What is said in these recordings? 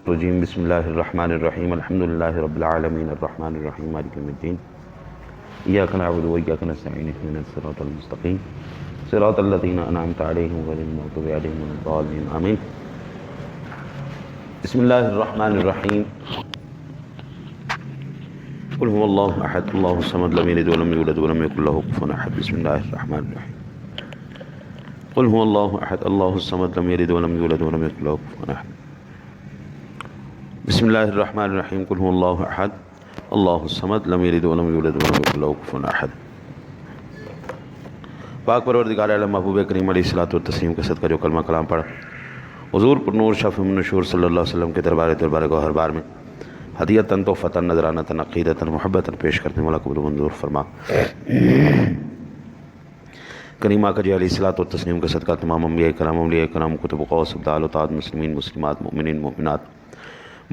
الرجیم بسم اللہ الرحمن الرحیم الحمدللہ رب العالمین الرحمن الرحیم مالک یوم الدین ایاک نعبد و ایاک نستعین اهدنا الصراط المستقیم صراط الذین انعمت علیہم غیر المغضوب علیہم ولا الضالین آمین۔ بسم اللہ الرحمن الرحیم قل هو اللہ احد اللہ الصمد لم یلد ولم یولد ولم یکن له کفوا احد۔ بسم اللہ الرحمن الرحیم قل هو اللہ احد اللہ الصمد لم یلد ولم یولد ولم یکن له کفوا احد۔ بسم اللہ الرحمن الرحیم قل هو اللہ احد اللہ الصمد لم یلد ولم یولد ولم یکن له کفوا احد۔ پاک پروردگار عالم محبوب کریم علیہ الصلوۃ والتسلیم کے صدقہ جو کلمہ کلام پڑھا حضور پر نور شفیع النشور صلی اللہ علیہ وسلم کے دربار گوہر بار میں ہدیۃً تحفۃً نذرانۃً عقیدۃً محبۃً پیش کرتے ہیں، مولا قبول منظور فرما۔ کریم آقا جی علیہ الصلوۃ والتسلیم کے صدقہ تمام انبیاء کرام اولیاء کرام کتب اوقاس ابدال اوتاد مسلمین مسلمات مؤمنین مومنات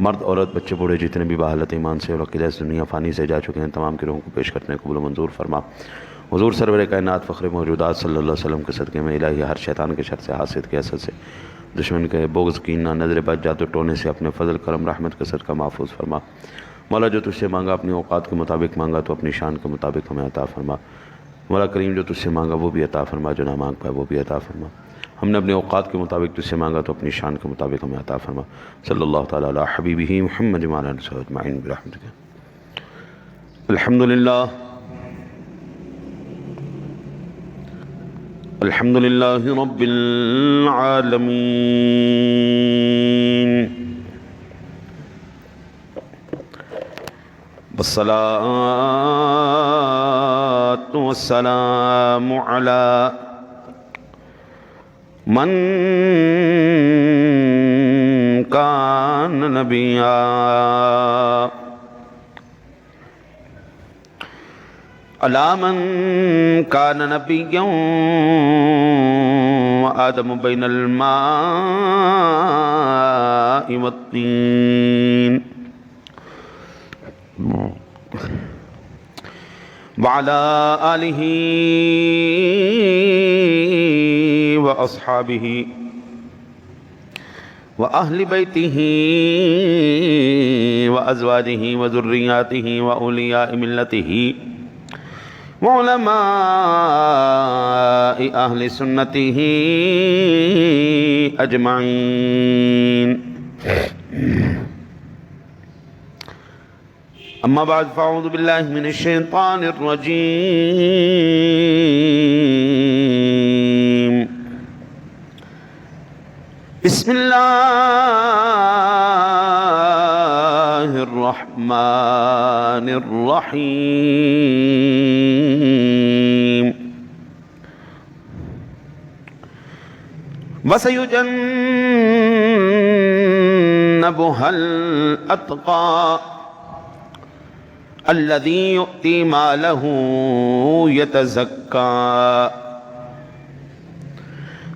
مرد عورت بچے بوڑھے جتنے بھی بحالت ایمان سے اور عقیدہ سے دنیا فانی سے جا چکے ہیں تمام کی روحوں کو پیش کرتے ہیں، قبول منظور فرما۔ حضور سرور کائنات فخر موجودات صلی اللہ علیہ وسلم کے صدقے میں الہی ہر شیطان کے شر سے حاسد کے حسد سے دشمن کے بغض کینہ نظر بد جادو ٹونے سے اپنے فضل کرم رحمت کے صدقہ محفوظ فرما۔ مولا جو تجھ سے مانگا اپنی اوقات کے مطابق مانگا تو اپنی شان کے مطابق ہمیں عطا فرما۔ مولا کریم جو تجھ سے مانگا وہ بھی عطا فرما، جو نہ مانگ پائے وہ بھی عطا فرما۔ ہم نے اپنے اوقات کے مطابق تجھ سے مانگا تو اپنی شان کے مطابق ہمیں عطا فرما۔ صلی اللہ تعالیٰ علی حبیبہ محمد وعلی آلہ وصحبہ اجمعین برحمتک۔ الحمدللہ الحمدللہ رب العالمین والصلاة والسلام علی من کان نبیا علی من کان نبیا وآدم بین الماء والطین وعلى آلہ وأصحابہ وأہل بیتہ وأزواجہ وذریاتہ وأولیاء ملتہ وعلماء اہل سنتہ اجمعین۔ اما بعد فاعوذ باللہ من الشیطان الرجیم بسم اللہ الرحمن الرحیم وَسَيُجَنَّبُهَا الْأَتْقَى الذي يؤتي ماله يتزكى۔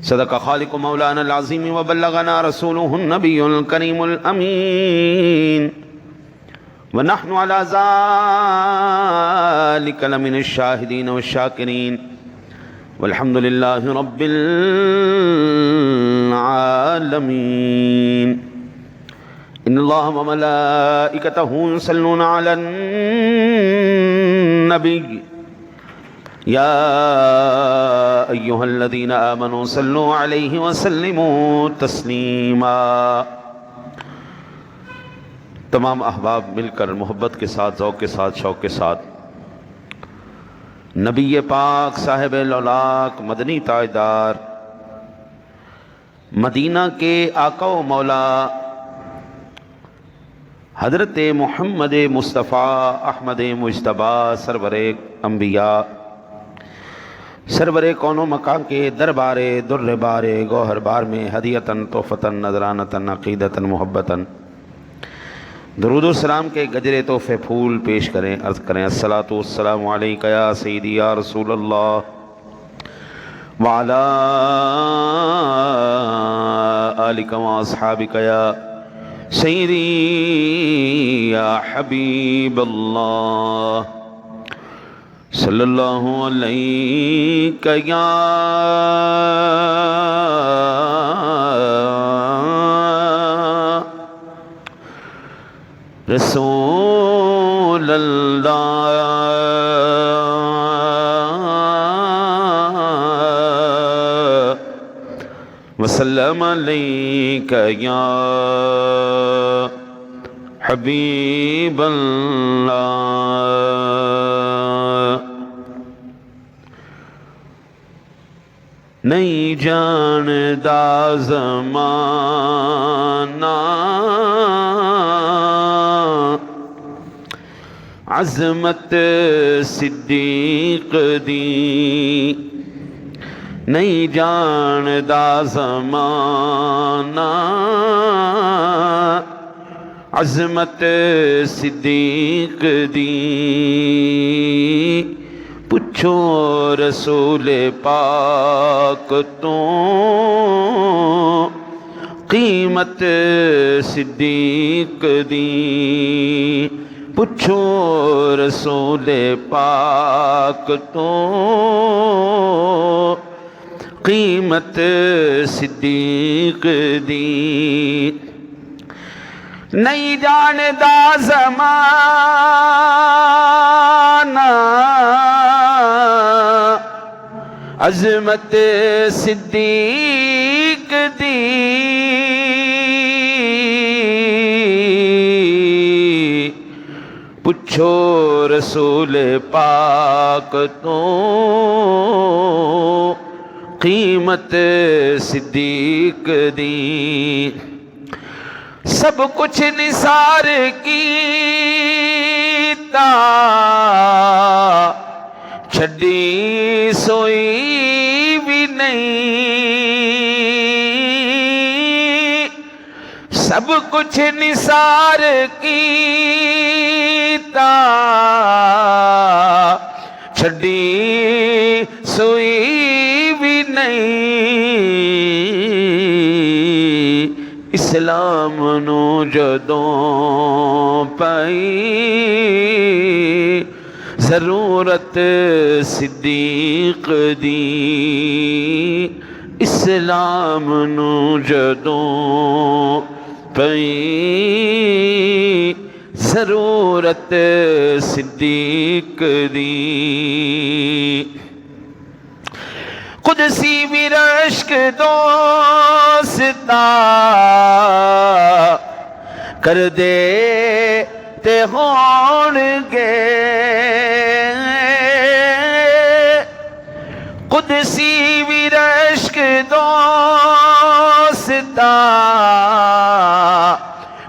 صدق خالق مولانا العظیم وبلغنا رسوله النبی الکریم الامین ونحن على ذلك لمن الشاہدین والشاکرین والحمد للہ رب العالمین۔ ان اللہ وملائکتہ یصلون علی النبی یا ایہا الذین آمنوا صلوا علیہ وسلموا تسلیما۔ تمام احباب مل کر محبت کے ساتھ ذوق کے ساتھ شوق کے ساتھ نبی پاک صاحب لولاک مدنی تاجدار مدینہ کے آقا و مولا حضرت محمد مصطفیٰ احمد مجتبیٰ سرور انبیاء سرور کون و مکان کے دربار در بار گوہر بار میں ہدیۃً تحفۃً نذرانۃً عقیدۃً محبۃً درود و سلام کے گجرے تحفے پھول پیش کریں، عرض کریں الصلاۃ والسلام علیک یا سیدی یا رسول اللہ وعلی آلک و اصحابک یا سیدی یا حبیب اللہ صلی اللہ علیہ یا رسول اللہ وسلم علیک یا حبیب اللہ نہیں جاندا زمانہ عظمت صدیق دی نہیں جاندا زمانہ عظمت صدیق دی پوچھو رسول پاک تو قیمت صدیق دی پوچھو رسول پاک تو قیمت صدیق دی نہیں جاندا زمانہ عظمت صدیق دی پوچھو رسول پاک تو قیمت صدیق دی سب کچھ نثار کیتا چھڈی سوئی بھی نہیں سب کچھ نثار کیتا چھڈی سوئی بھی نہیں اسلام نو جدوں پائی ضرورت صدیق دی اسلام نو جدوں پائی ضرورت صدیق دی قدسی بھی رشک دوستا کر دے تے ہون گے قدسی بھی رشک دوستا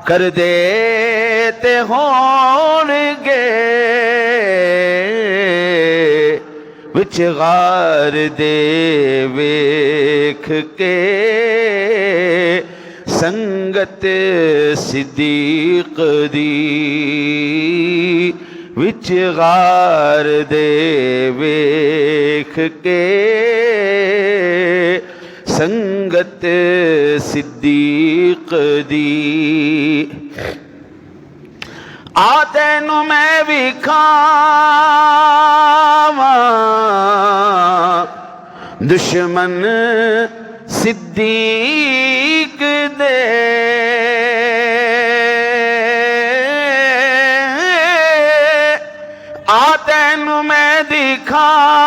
کر دے تے ہون گے وچ غار دے ویکھ کے سنگت صدیق دی وچ غار دے ویکھ کے سنگت صدیق دی آ تینو میں بھی کھاواں دشمن صدیق دے آ تینو میں دکھاواں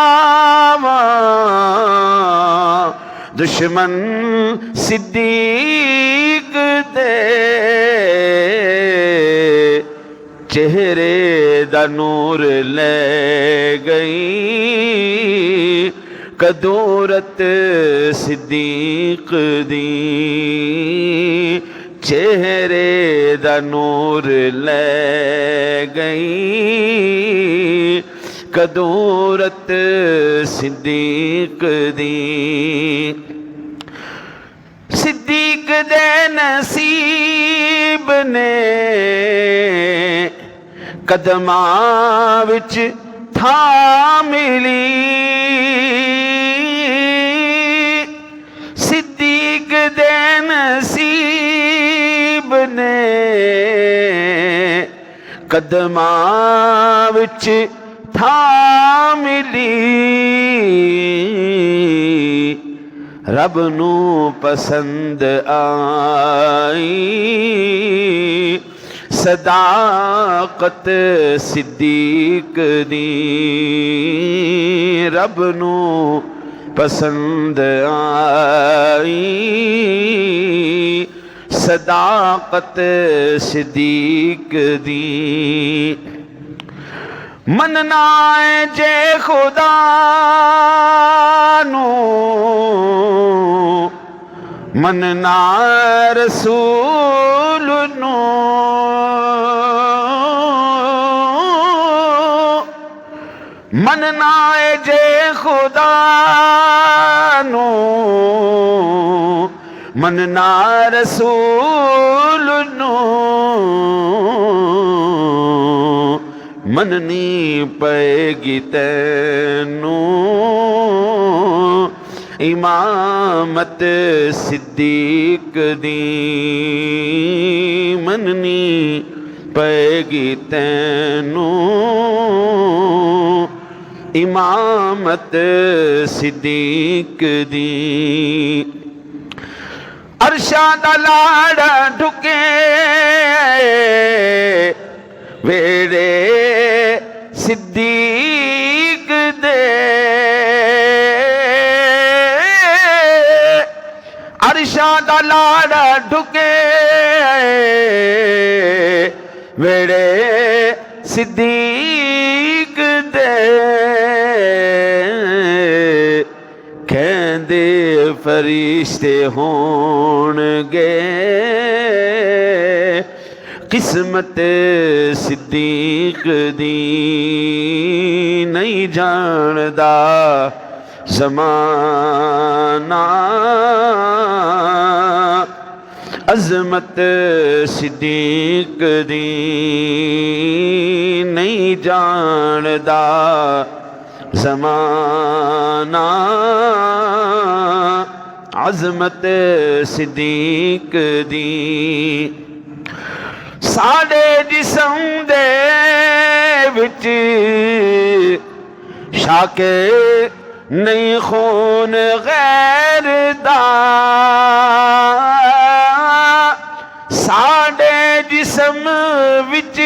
دشمن صدیق دے چہرے دا نور لے گئی قدورت صدیق دی چہرے دا نور لے گئی قدورت صدیق دی صدیق دے نصیب نے قدماں وچ تھا ملی صدیق دے نصیب نے قدماں وچ تھا ملی رب نو پسند آئی صداقت صدیق دی رب نو پسند آئی صداقت صدیق دی مننا ہے جے خدا نو مننا رسول نو مننا ہے جے خدا نو مننا رسول نو مننی پئے گی تینوں امامت صدیق دی مننی پئے گی تینوں امامت صدیق دی عرشاں دا لاڑا ڈھکے ویڑے صدیق دے عرشاں دا لاڑا ڈھکے ویڑے صدیق دے کہندے فرشتے ہون گے قسمت صدیق دی نہیں جاندا زمانہ عظمت صدیق دی نہیں جاندا زمانہ عظمت صدیق دی ساڑے جسم دے وچ شاکے نہیں خون غیر دا ساڑے جسم وچ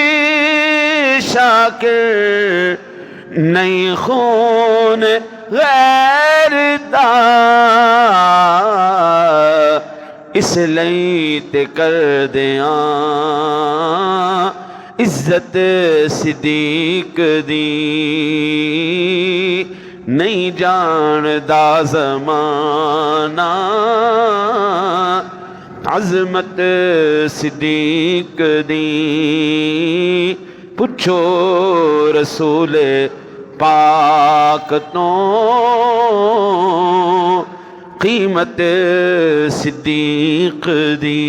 شاکے نہیں خون غیر دا اس لئی تے کر دیاں عزت صدیق دی نہیں جاندا زمانہ عظمت صدیق دی پوچھو رسول پاک تو قیمت صدیق دی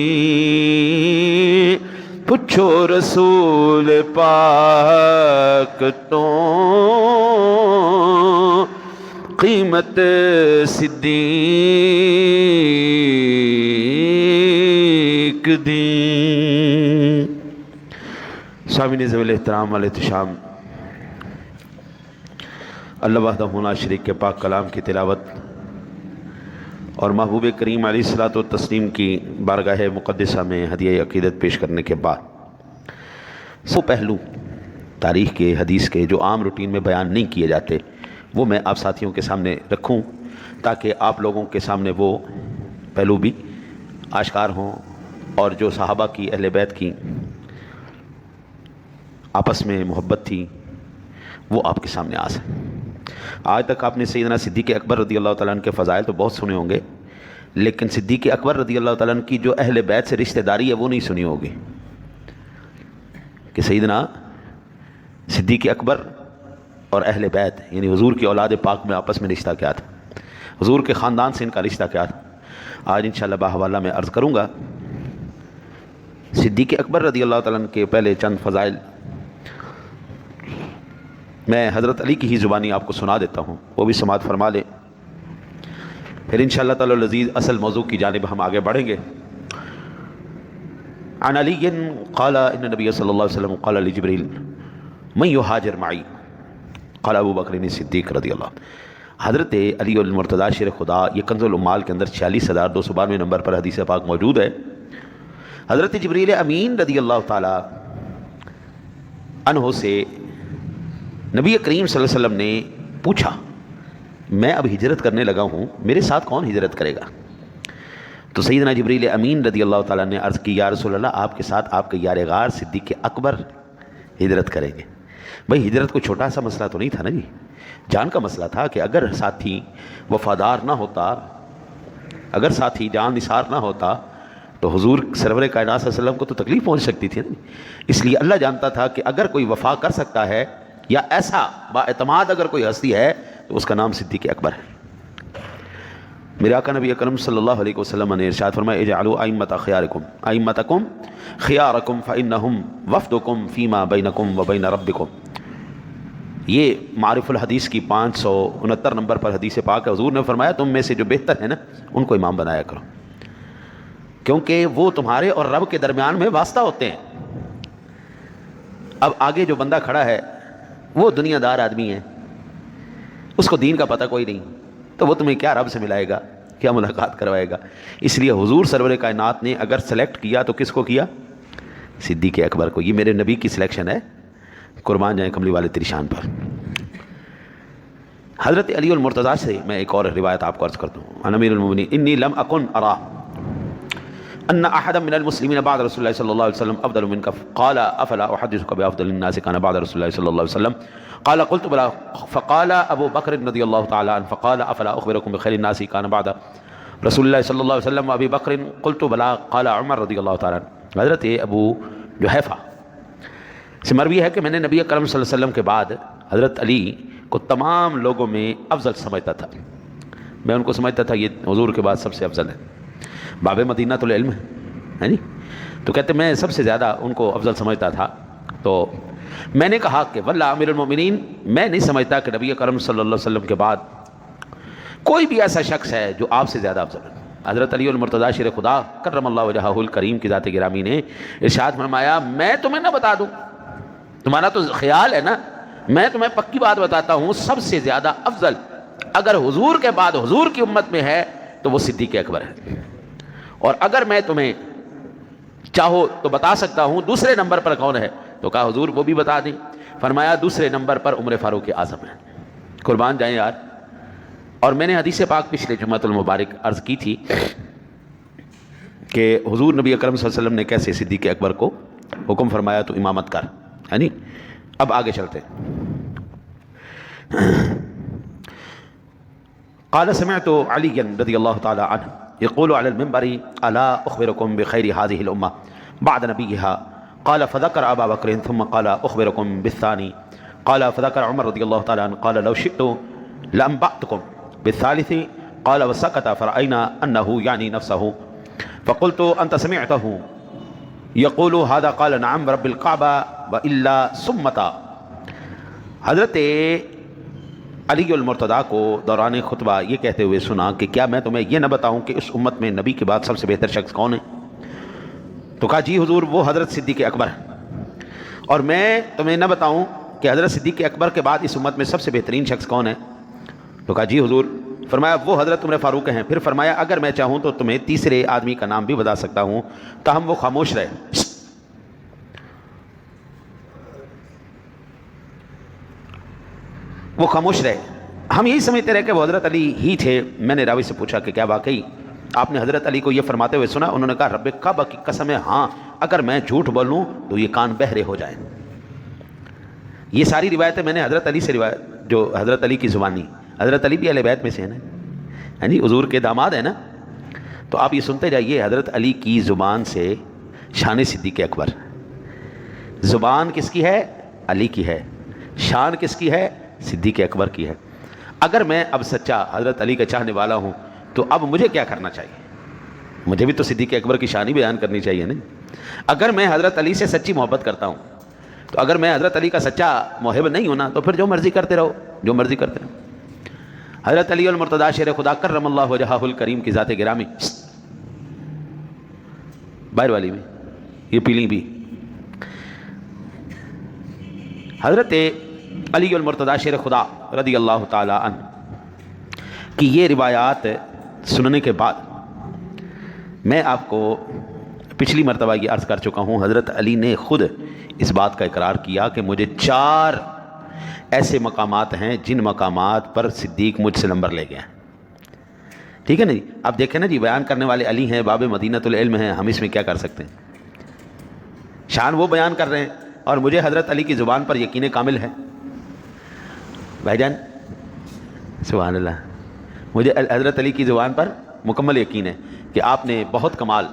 پوچھو رسول پاک تو قیمت صدیق دی سامعین ذوی احترام والے احتشام اللہ وحدہ لا شریک کے پاک کلام کی تلاوت اور محبوب کریم علیہ الصلوۃ والتسلیم کی بارگاہ مقدسہ میں ہدیہ عقیدت پیش کرنے کے بعد سو پہلو تاریخ کے حدیث کے جو عام روٹین میں بیان نہیں کیے جاتے وہ میں آپ ساتھیوں کے سامنے رکھوں تاکہ آپ لوگوں کے سامنے وہ پہلو بھی آشکار ہوں اور جو صحابہ کی اہل بیت کی آپس میں محبت تھی وہ آپ کے سامنے آ سکے۔ آج تک آپ نے سیدنا صدیق اکبر رضی اللہ تعالیٰ عنہ کے فضائل تو بہت سنے ہوں گے، لیکن صدیق اکبر رضی اللہ تعالیٰ عنہ کی جو اہل بیت سے رشتہ داری ہے وہ نہیں سنی ہوگی کہ سیدنا صدیق اکبر اور اہل بیت یعنی حضور کی اولاد پاک میں آپس میں رشتہ کیا تھا، حضور کے خاندان سے ان کا رشتہ کیا تھا۔ آج انشاءاللہ باحوالہ میں عرض کروں گا صدیق اکبر رضی اللہ تعالیٰ عنہ کے پہلے چند فضائل میں حضرت علی کی ہی زبانی آپ کو سنا دیتا ہوں، وہ بھی سماعت فرما لیں، پھر انشاءاللہ تعالی العزیز اصل موضوع کی جانب ہم آگے بڑھیں گے۔ عن علی قال ان نبی صلی اللہ علیہ وسلم قال لجبریل من یہاجر معی قال ابو بکر صدیق رضی اللہ۔ حضرت علی المرتضیٰ شیر خدا، یہ کنز العمال کے اندر 46,292 نمبر پر حدیث پاک موجود ہے۔ حضرت جبریل امین رضی اللہ تعالیٰ عنہ سے نبی کریم صلی اللہ علیہ وسلم نے پوچھا میں اب ہجرت کرنے لگا ہوں، میرے ساتھ کون ہجرت کرے گا؟ تو سیدنا جبریل امین رضی اللہ تعالیٰ نے عرض کی یا رسول اللہ آپ کے ساتھ آپ کے یار غار صدیق اکبر ہجرت کریں گے۔ بھائی ہجرت کوئی چھوٹا سا مسئلہ تو نہیں تھا نا جی، جان کا مسئلہ تھا کہ اگر ساتھی وفادار نہ ہوتا، اگر ساتھی جان نثار نہ ہوتا تو حضور سرور کائنات صلی اللہ علیہ وسلم کو تو تکلیف پہنچ سکتی تھی نا۔ اس لیے اللہ جانتا تھا کہ اگر کوئی وفا کر سکتا ہے یا ایسا با اعتماد اگر کوئی ہستی ہے تو اس کا نام صدیق اکبر ہے۔ میرے آقا نبی اکرم صلی اللہ علیہ وسلم نے ارشاد فرمایا اجعلوا ائمتکم خیارکم فانہم وفدکم فیما بینکم وبین ربکم۔ یہ معارف الحدیث کی 569 نمبر پر حدیث پاک ہے۔ حضور نے فرمایا تم میں سے جو بہتر ہے نا ان کو امام بنایا کرو، کیونکہ وہ تمہارے اور رب کے درمیان میں واسطہ ہوتے ہیں۔ اب آگے جو بندہ کھڑا ہے وہ دنیا دار آدمی ہے، اس کو دین کا پتہ کوئی نہیں، تو وہ تمہیں کیا رب سے ملائے گا، کیا ملاقات کروائے گا؟ اس لیے حضور سرور کائنات نے اگر سلیکٹ کیا تو کس کو کیا؟ صدیق اکبر کو۔ یہ میرے نبی کی سلیکشن ہے، قربان جائیں کملی والے تیری شان پر۔ حضرت علی المرتضیٰ سے میں ایک اور روایت آپ کو عرض کرتا ہوں۔ ان امیر المؤمنین انی لم اکن ارا ان احدا من المسلمین بعد رسول اللہ صلی اللہ علیہ وسلم افضل منک قال افلا احدثک بافضل الناس کان بعد رسول اللہ صلی اللہ علیہ وسلم قال قلت بلا فقال ابو بکر رضی اللہ تعالی عنہ فقال افلا اخبرکم بخیر الناس کان بعد رسول اللہ صلی اللہ علیہ وسلم ابی بکر قلت بلا قال عمر رضی اللہ تعالی عنہ۔ حضرت ابو جحیفہ سے مروی ہے کہ میں نے نبی اکرم صلی اللہ علیہ وسلم کے بعد حضرت علی کو تمام لوگوں میں افضل سمجھتا تھا، میں ان کو سمجھتا تھا یہ حضور کے بعد سب سے افضل ہے، باب مدینہ العلم ہے جی، تو کہتے میں سب سے زیادہ ان کو افضل سمجھتا تھا۔ تو میں نے کہا کہ واللہ امیر المؤمنین میں نہیں سمجھتا کہ نبی اکرم صلی اللہ علیہ وسلم کے بعد کوئی بھی ایسا شخص ہے جو آپ سے زیادہ افضل ہے۔ حضرت علی المرتضیٰ شیر خدا کرم اللہ وجہہ الکریم کی ذات گرامی نے ارشاد فرمایا میں تمہیں نہ بتا دوں، تمہارا تو خیال ہے نا، میں تمہیں پکی بات بتاتا ہوں، سب سے زیادہ افضل اگر حضور کے بعد حضور کی امت میں ہے تو وہ صدیق اکبر ہے، اور اگر میں تمہیں چاہو تو بتا سکتا ہوں دوسرے نمبر پر کون ہے، تو کہا حضور وہ بھی بتا دیں، فرمایا دوسرے نمبر پر عمر فاروق اعظم ہے۔ قربان جائیں یار۔ اور میں نے حدیث پاک پچھلے جمعۃ المبارک عرض کی تھی کہ حضور نبی اکرم صلی اللہ علیہ وسلم نے کیسے صدیق اکبر کو حکم فرمایا تو امامت کر، یعنی اب آگے چلتے ہیں۔ قال سمعت علی رضی اللہ تعالی عنہ يقول على المنبر الا اخبركم بخير هذه الامه بعد نبيها قال فذكر ابا بكر ثم قال اخبركم بالثاني قال فذكر عمر رضي الله تعالى عنه قال لو شئت لانبأتكم بالثالث قال وسكت فرأينا انه يعني نفسه فقلت انت سمعته يقول هذا قال نعم رب الكعبه والا سمتا۔ حضرت علی المرتضیٰ کو دوران خطبہ یہ کہتے ہوئے سنا کہ کیا میں تمہیں یہ نہ بتاؤں کہ اس امت میں نبی کے بعد سب سے بہتر شخص کون ہے؟ تو کہا جی حضور وہ حضرت صدیق اکبر ہے، اور میں تمہیں نہ بتاؤں کہ حضرت صدیق اکبر کے بعد اس امت میں سب سے بہترین شخص کون ہے؟ تو کہا جی حضور، فرمایا وہ حضرت عمر فاروق ہیں، پھر فرمایا اگر میں چاہوں تو تمہیں تیسرے آدمی کا نام بھی بتا سکتا ہوں، تاہم وہ خاموش رہے۔ وہ خاموش رہے، ہم یہی سمجھتے رہے کہ وہ حضرت علی ہی تھے۔ میں نے راوی سے پوچھا کہ کیا واقعی آپ نے حضرت علی کو یہ فرماتے ہوئے سنا؟ انہوں نے کہا رب کعبہ کی قسم ہے ہاں، اگر میں جھوٹ بولوں تو یہ کان بہرے ہو جائیں۔ یہ ساری روایتیں میں نے حضرت علی سے روایت، جو حضرت علی کی زبانی، حضرت علی بھی اہل بیت میں سے ہیں نا، یعنی حضور کے داماد ہیں نا، تو آپ یہ سنتے جائیے حضرت علی کی زبان سے شان صدیق اکبر۔ زبان کس کی ہے؟ علی کی ہے، شان کس کی ہے؟ صدیق اکبر کی ہے۔ اگر میں اب سچا حضرت علی کا چاہنے والا ہوں تو اب مجھے کیا کرنا چاہیے؟ مجھے بھی تو صدیق اکبر کی شان ہی بیان کرنی چاہیے نا۔ اگر میں حضرت علی سے سچی محبت کرتا ہوں تو اگر میں حضرت علی کا سچا محب نہیں ہونا تو پھر جو مرضی کرتے رہو، جو مرضی کرتے رہو۔ حضرت علی المرتضیٰ شیر خدا کرم اللہ وجہہ الکریم کی ذات گرامی، باہر والی بھی یہ پیلی بھی، حضرت علی المرتضیٰ شیر خدا رضی اللہ تعالی عنہ کی یہ روایات سننے کے بعد میں آپ کو پچھلی مرتبہ یہ عرض کر چکا ہوں، حضرت علی نے خود اس بات کا اقرار کیا کہ مجھے 4 ایسے مقامات ہیں جن مقامات پر صدیق مجھ سے نمبر لے گئے ہیں۔ ٹھیک ہے نا جی؟ اب دیکھیں نا جی، بیان کرنے والے علی ہیں، باب مدینۃ العلم ہیں، ہم اس میں کیا کر سکتے ہیں؟ شان وہ بیان کر رہے ہیں اور مجھے حضرت علی کی زبان پر یقین کامل ہے۔ بھائی جان سبحان اللہ، مجھے حضرت علی کی زبان پر مکمل یقین ہے کہ آپ نے بہت کمال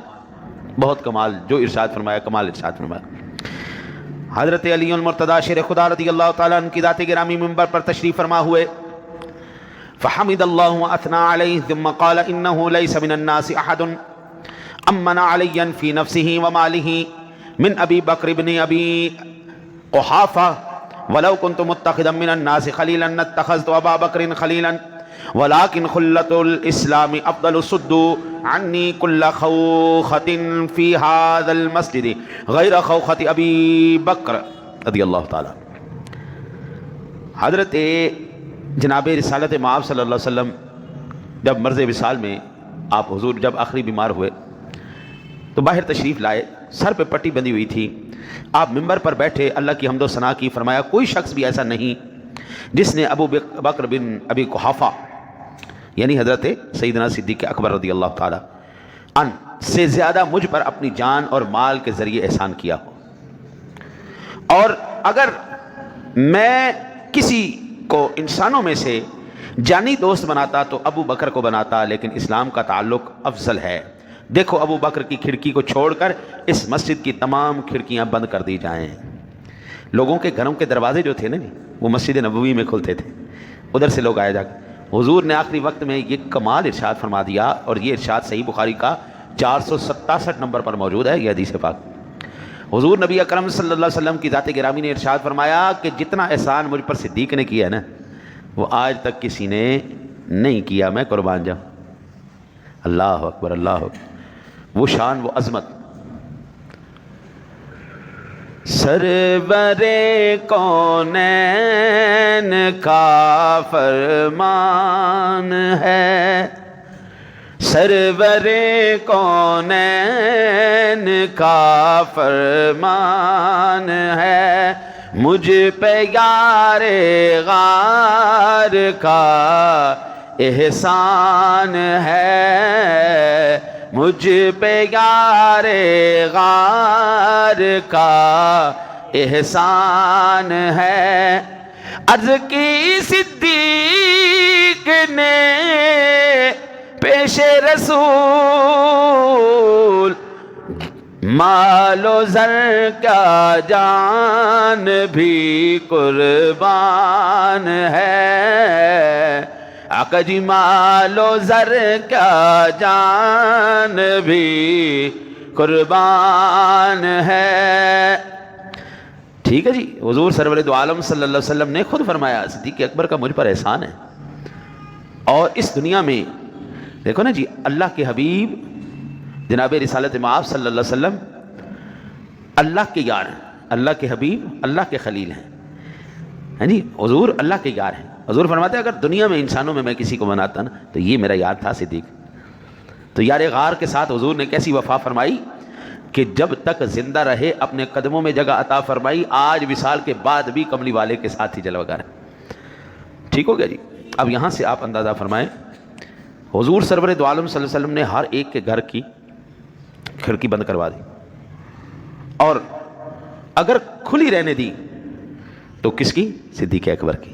جو ارشاد فرمایا، کمال ارشاد فرمایا۔ حضرت علی المرتضیٰ شیر خدا رضی اللہ تعالیٰ عنہ کی ذات گرامی منبر پر تشریف فرما ہوئے، فحمد اللہ واثنى علیہ ثم قال انه ليس من الناس احد امن علیا فی نفسه ومالہ من ابی بکر بن ابی قحافہ ولو كنت متخذا من الناس خلیلا اتخذت ابا بکر خلیلا ولكن خلة الاسلام افضل صدوا عنی كل خوخة في هذا المسجد غیر خوخة ابی بکر رضی اللہ تعالی۔ حضرت جناب رسالت مآب صلی اللہ علیہ وسلم جب مرض وصال میں آپ حضور جب آخری بیمار ہوئے تو باہر تشریف لائے، سر پہ پٹی بندھی ہوئی تھی، آپ ممبر پر بیٹھے، اللہ کی حمد و ثنا کی، فرمایا کوئی شخص بھی ایسا نہیں جس نے ابو بکر بن ابی قحافہ یعنی حضرت سیدنا صدیق اکبر رضی اللہ تعالی عنہ سے زیادہ مجھ پر اپنی جان اور مال کے ذریعے احسان کیا ہو، اور اگر میں کسی کو انسانوں میں سے جانی دوست بناتا تو ابو بکر کو بناتا، لیکن اسلام کا تعلق افضل ہے۔ دیکھو ابو بکر کی کھڑکی کو چھوڑ کر اس مسجد کی تمام کھڑکیاں بند کر دی جائیں۔ لوگوں کے گھروں کے دروازے جو تھے نا وہ مسجد نبوی میں کھلتے تھے، ادھر سے لوگ آئے جا کر۔ حضور نے آخری وقت میں یہ کمال ارشاد فرما دیا، اور یہ ارشاد صحیح بخاری کا 467 نمبر پر موجود ہے، یہ حدیث پاک۔ حضور نبی اکرم صلی اللہ علیہ وسلم کی ذات گرامی نے ارشاد فرمایا کہ جتنا احسان مجھ پر صدیق نے کیا ہے نا وہ آج تک کسی نے نہیں کیا، میں قربان جاؤں۔ اللہ اکبر، اللہ اکبر، وہ شان، وہ عظمت۔ سرور کونین کا فرمان ہے، سرور کونین کا فرمان ہے، مجھ پہ یار غار کا احسان ہے، مجھ پہ یار غار کا احسان ہے۔ عرض کی صدیق نے پیش رسول، مال و زر کا جان بھی قربان ہے، آقا جی مال و زر کا جان بھی قربان ہے۔ ٹھیک ہے جی، حضور سرور دو عالم صلی اللہ علیہ وسلم نے خود فرمایا صدیق اکبر کا مجھ پر احسان ہے۔ اور اس دنیا میں دیکھو نا جی، اللہ کے حبیب جناب رسالت مآب صلی اللہ علیہ وسلم اللہ کے یار ہیں، اللہ کے حبیب اللہ کے خلیل ہیں جی، حضور اللہ کے یار ہیں۔ حضور فرماتے ہیں اگر دنیا میں انسانوں میں کسی کو مناتا نا تو یہ میرا یار تھا صدیق۔ تو یار غار کے ساتھ حضور نے کیسی وفا فرمائی کہ جب تک زندہ رہے اپنے قدموں میں جگہ عطا فرمائی، آج وصال کے بعد بھی کملی والے کے ساتھ ہی جلوہ گر ہے۔ ٹھیک ہو گیا جی؟ اب یہاں سے آپ اندازہ فرمائیں، حضور سرور دو عالم صلی اللہ علیہ وسلم نے ہر ایک کے گھر کی کھڑکی بند کروا دی، اور اگر کھلی رہنے دی تو کس کی؟ صدیق اکبر کی۔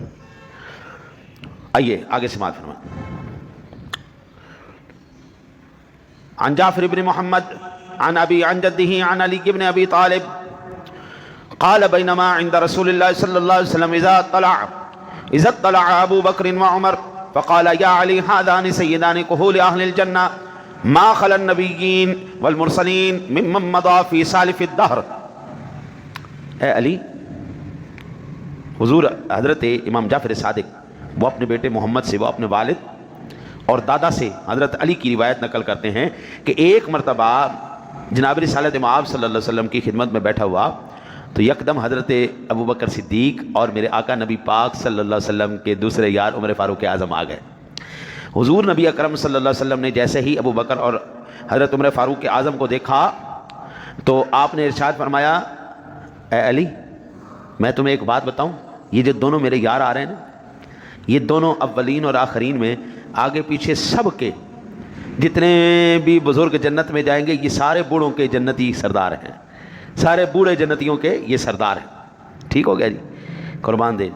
آئیے آگے سماعت فرمائیں۔ عن جعفر بن محمد عن ابی عن جدہ عن علی بن ابی طالب قال بینما عند رسول اللہ صلی اللہ علیہ وسلم اذا اطلع ابو بکر وعمر فقال یا علی هذان سیدان کہول اہل الجنہ ما خلا النبیین والمرسلین ممن مضى فی سالف الدہر۔ اے علی، حضور حضرت امام جعفر صادق وہ اپنے بیٹے محمد سے، وہ اپنے والد اور دادا سے حضرت علی کی روایت نقل کرتے ہیں کہ ایک مرتبہ جناب رسالت مآب صلی اللہ علیہ وسلم کی خدمت میں بیٹھا ہوا تو یکدم حضرت ابو بکر صدیق اور میرے آقا نبی پاک صلی اللہ علیہ وسلم کے دوسرے یار عمر فاروق اعظم آ گئے۔ حضور نبی اکرم صلی اللہ علیہ وسلم نے جیسے ہی ابو بکر اور حضرت عمر فاروق اعظم کو دیکھا تو آپ نے ارشاد فرمایا اے علی میں تمہیں ایک بات بتاؤں، یہ جو دونوں میرے یار آ رہے ہیں نا، یہ دونوں اولین اور آخرین میں آگے پیچھے سب کے جتنے بھی بزرگ جنت میں جائیں گے یہ سارے بوڑھوں کے جنتی سردار ہیں، سارے بوڑھے جنتیوں کے یہ سردار ہیں۔ ٹھیک ہو گیا جی، قربان دے۔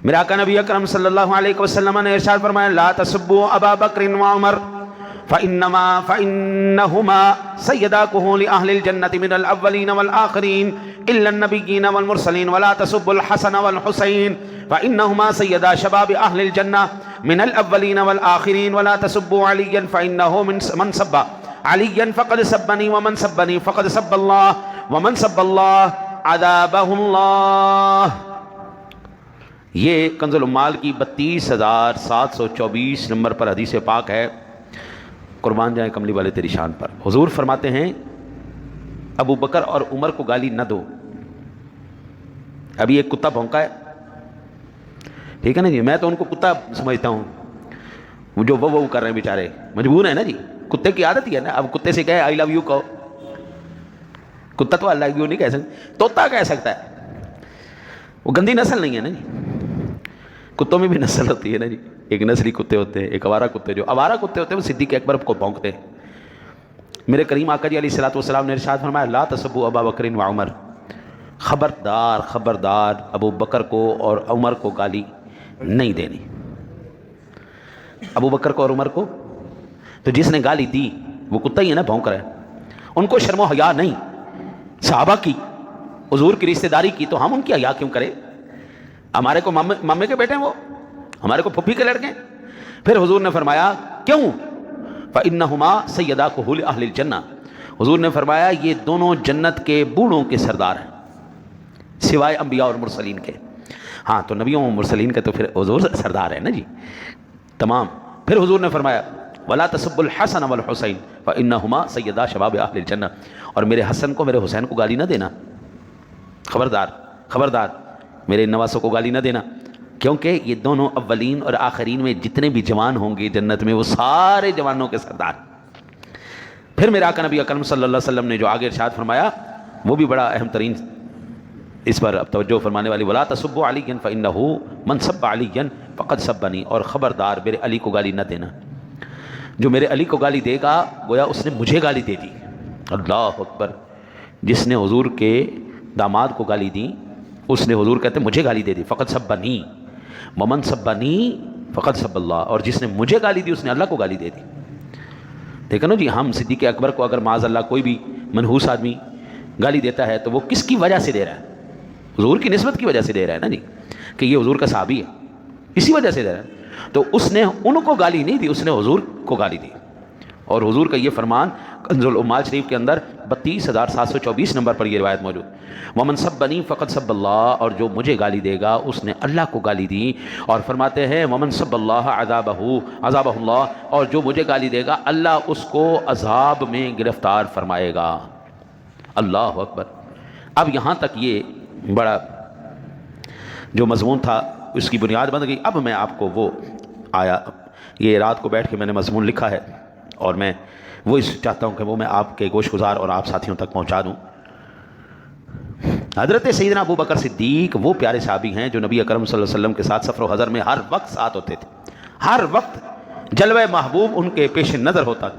میرے آقا نبی اکرم صلی اللہ علیہ وسلم نے ارشاد فرمایا لا تسبوا ابا بکر وعمر فإنهما سيدا كهول أهل الجنة من الأولين والآخرين إلا النبيين والمرسلين ولا تسبوا الحسن والحسين فإنهما سيدا شباب أهل الجنة من الأولين والآخرين ولا تسبوا عليا فإنه من سب عليا فقد سبني ومن سبني فقد سب الله ومن سب الله عذابه الله۔ یہ کنز العمال کی 32,724 نمبر پر حدیث پاک ہے۔ قربان جائیں کملی والے تیری شان پر۔ حضور فرماتے ہیں ابو بکر اور عمر کو گالی نہ دو۔ ابھی ایک کتا بھونکا ہے، ٹھیک ہے نا جی، میں تو ان کو کتا سمجھتا ہوں، وہ جو وہ کر رہے ہیں بیچارے، مجبور ہیں نا جی، کتے کی عادت ہی ہے نا۔ اب کتے سے کہے آئی لو یو کہو، کتا تو آئی لو یو نہیں کہہ سکتا، طوطا کہہ سکتا ہے، وہ گندی نسل نہیں ہے نا جی۔ کتوں میں بھی نسل ہوتی ہے نا جی، ایک نسلی کتے ہوتے ہیں، ایک آوارہ کتے، جو آوارہ کتے ہوتے ہیں وہ صدیق اکبر کو بھونکتے ہیں۔ میرے کریم آقا جی علیہ الصلوۃ والسلام نے ارشاد فرمایا لا تسبوا ابا بکر و عمر، خبردار خبردار ابو بکر کو اور عمر کو گالی نہیں دینی۔ ابو بکر کو اور عمر کو تو جس نے گالی دی وہ کتا ہی ہے نا، بھونک رہا ہے، ان کو شرم و حیا نہیں۔ صحابہ کی حضور کی رشتہ داری کی تو ہم ان کی حیا کیوں کریں؟ ہمارے کو مامے کے بیٹے ہیں، وہ ہمارے کو پھپھی کے لڑکے ہیں۔ پھر حضور نے فرمایا کیوں؟ فَإِنَّهُمَا سَيَّدَا كُهُولِ أَهْلِ الْجَنَّةِ، حضور نے فرمایا یہ دونوں جنت کے بوڑھوں کے سردار ہیں سوائے انبیاء اور مرسلین کے۔ ہاں تو نبیوں اور مرسلین کے تو پھر حضور سردار ہے نا جی تمام۔ پھر حضور نے فرمایا وَلَا تَسُبُّوا الْحَسَنَ وَالْحُسَيْنَ فَإِنَّهُمَا سَيَّدَا شَبَابِ أَهْلِ الْجَنَّةِ، اور میرے حسن کو میرے حسین کو گالی نہ دینا، خبردار خبردار میرے نواسوں کو گالی نہ دینا، کیونکہ یہ دونوں اولین اور آخرین میں جتنے بھی جوان ہوں گے جنت میں وہ سارے جوانوں کے سردار۔ پھر میرے آقا نبی اکرم صلی اللہ علیہ وسلم نے جو آگے ارشاد فرمایا وہ بھی بڑا اہم ترین اس پر اب توجہ فرمانے والی، ولا تسبوا علیا فانہ من سب علیا فقد سبنی، اور خبردار میرے علی کو گالی نہ دینا، جو میرے علی کو گالی دے گا گویا اس نے مجھے گالی دے دی۔ اللہ اکبر، جس نے حضور کے داماد کو گالی دی اس نے حضور کہتے مجھے گالی دے دی، فقد سبنی ومن سبنی فقد سب اللہ، اور جس نے مجھے گالی دی اس نے اللہ کو گالی دے دی۔ دیکھو نا جی، ہم صدیق اکبر کو اگر معاذ اللہ کوئی بھی منحوس آدمی گالی دیتا ہے تو وہ کس کی وجہ سے دے رہا ہے؟ حضور کی نسبت کی وجہ سے دے رہا ہے نا جی، کہ یہ حضور کا صحابی ہے، اسی وجہ سے دے رہا ہے۔ تو اس نے ان کو گالی نہیں دی، اس نے حضور کو گالی دی۔ اور حضور کا یہ فرمان کنز العمال شریف کے اندر 32,724 نمبر پر یہ روایت موجود، ومن سبنی فقد سب اللہ، اور جو مجھے گالی دے گا اس نے اللہ کو گالی دی۔ اور فرماتے ہیں ومن سب اللہ عذابہ اللہ، اور جو مجھے گالی دے گا اللہ اس کو عذاب میں گرفتار فرمائے گا۔ اللہ اکبر۔ اب یہاں تک یہ بڑا جو مضمون تھا اس کی بنیاد بن گئی۔ اب میں آپ کو وہ آیا، یہ رات کو بیٹھ کے میں نے مضمون لکھا ہے اور میں وہ چاہتا ہوں کہ وہ میں آپ کے گوش گزار اور آپ ساتھیوں تک پہنچا دوں۔ حضرت سیدنا ابو بکر صدیق وہ پیارے صحابی ہیں جو نبی اکرم صلی اللہ علیہ وسلم کے ساتھ سفر و حضر میں ہر وقت ساتھ ہوتے تھے، ہر وقت جلوہ محبوب ان کے پیش نظر ہوتا تھا۔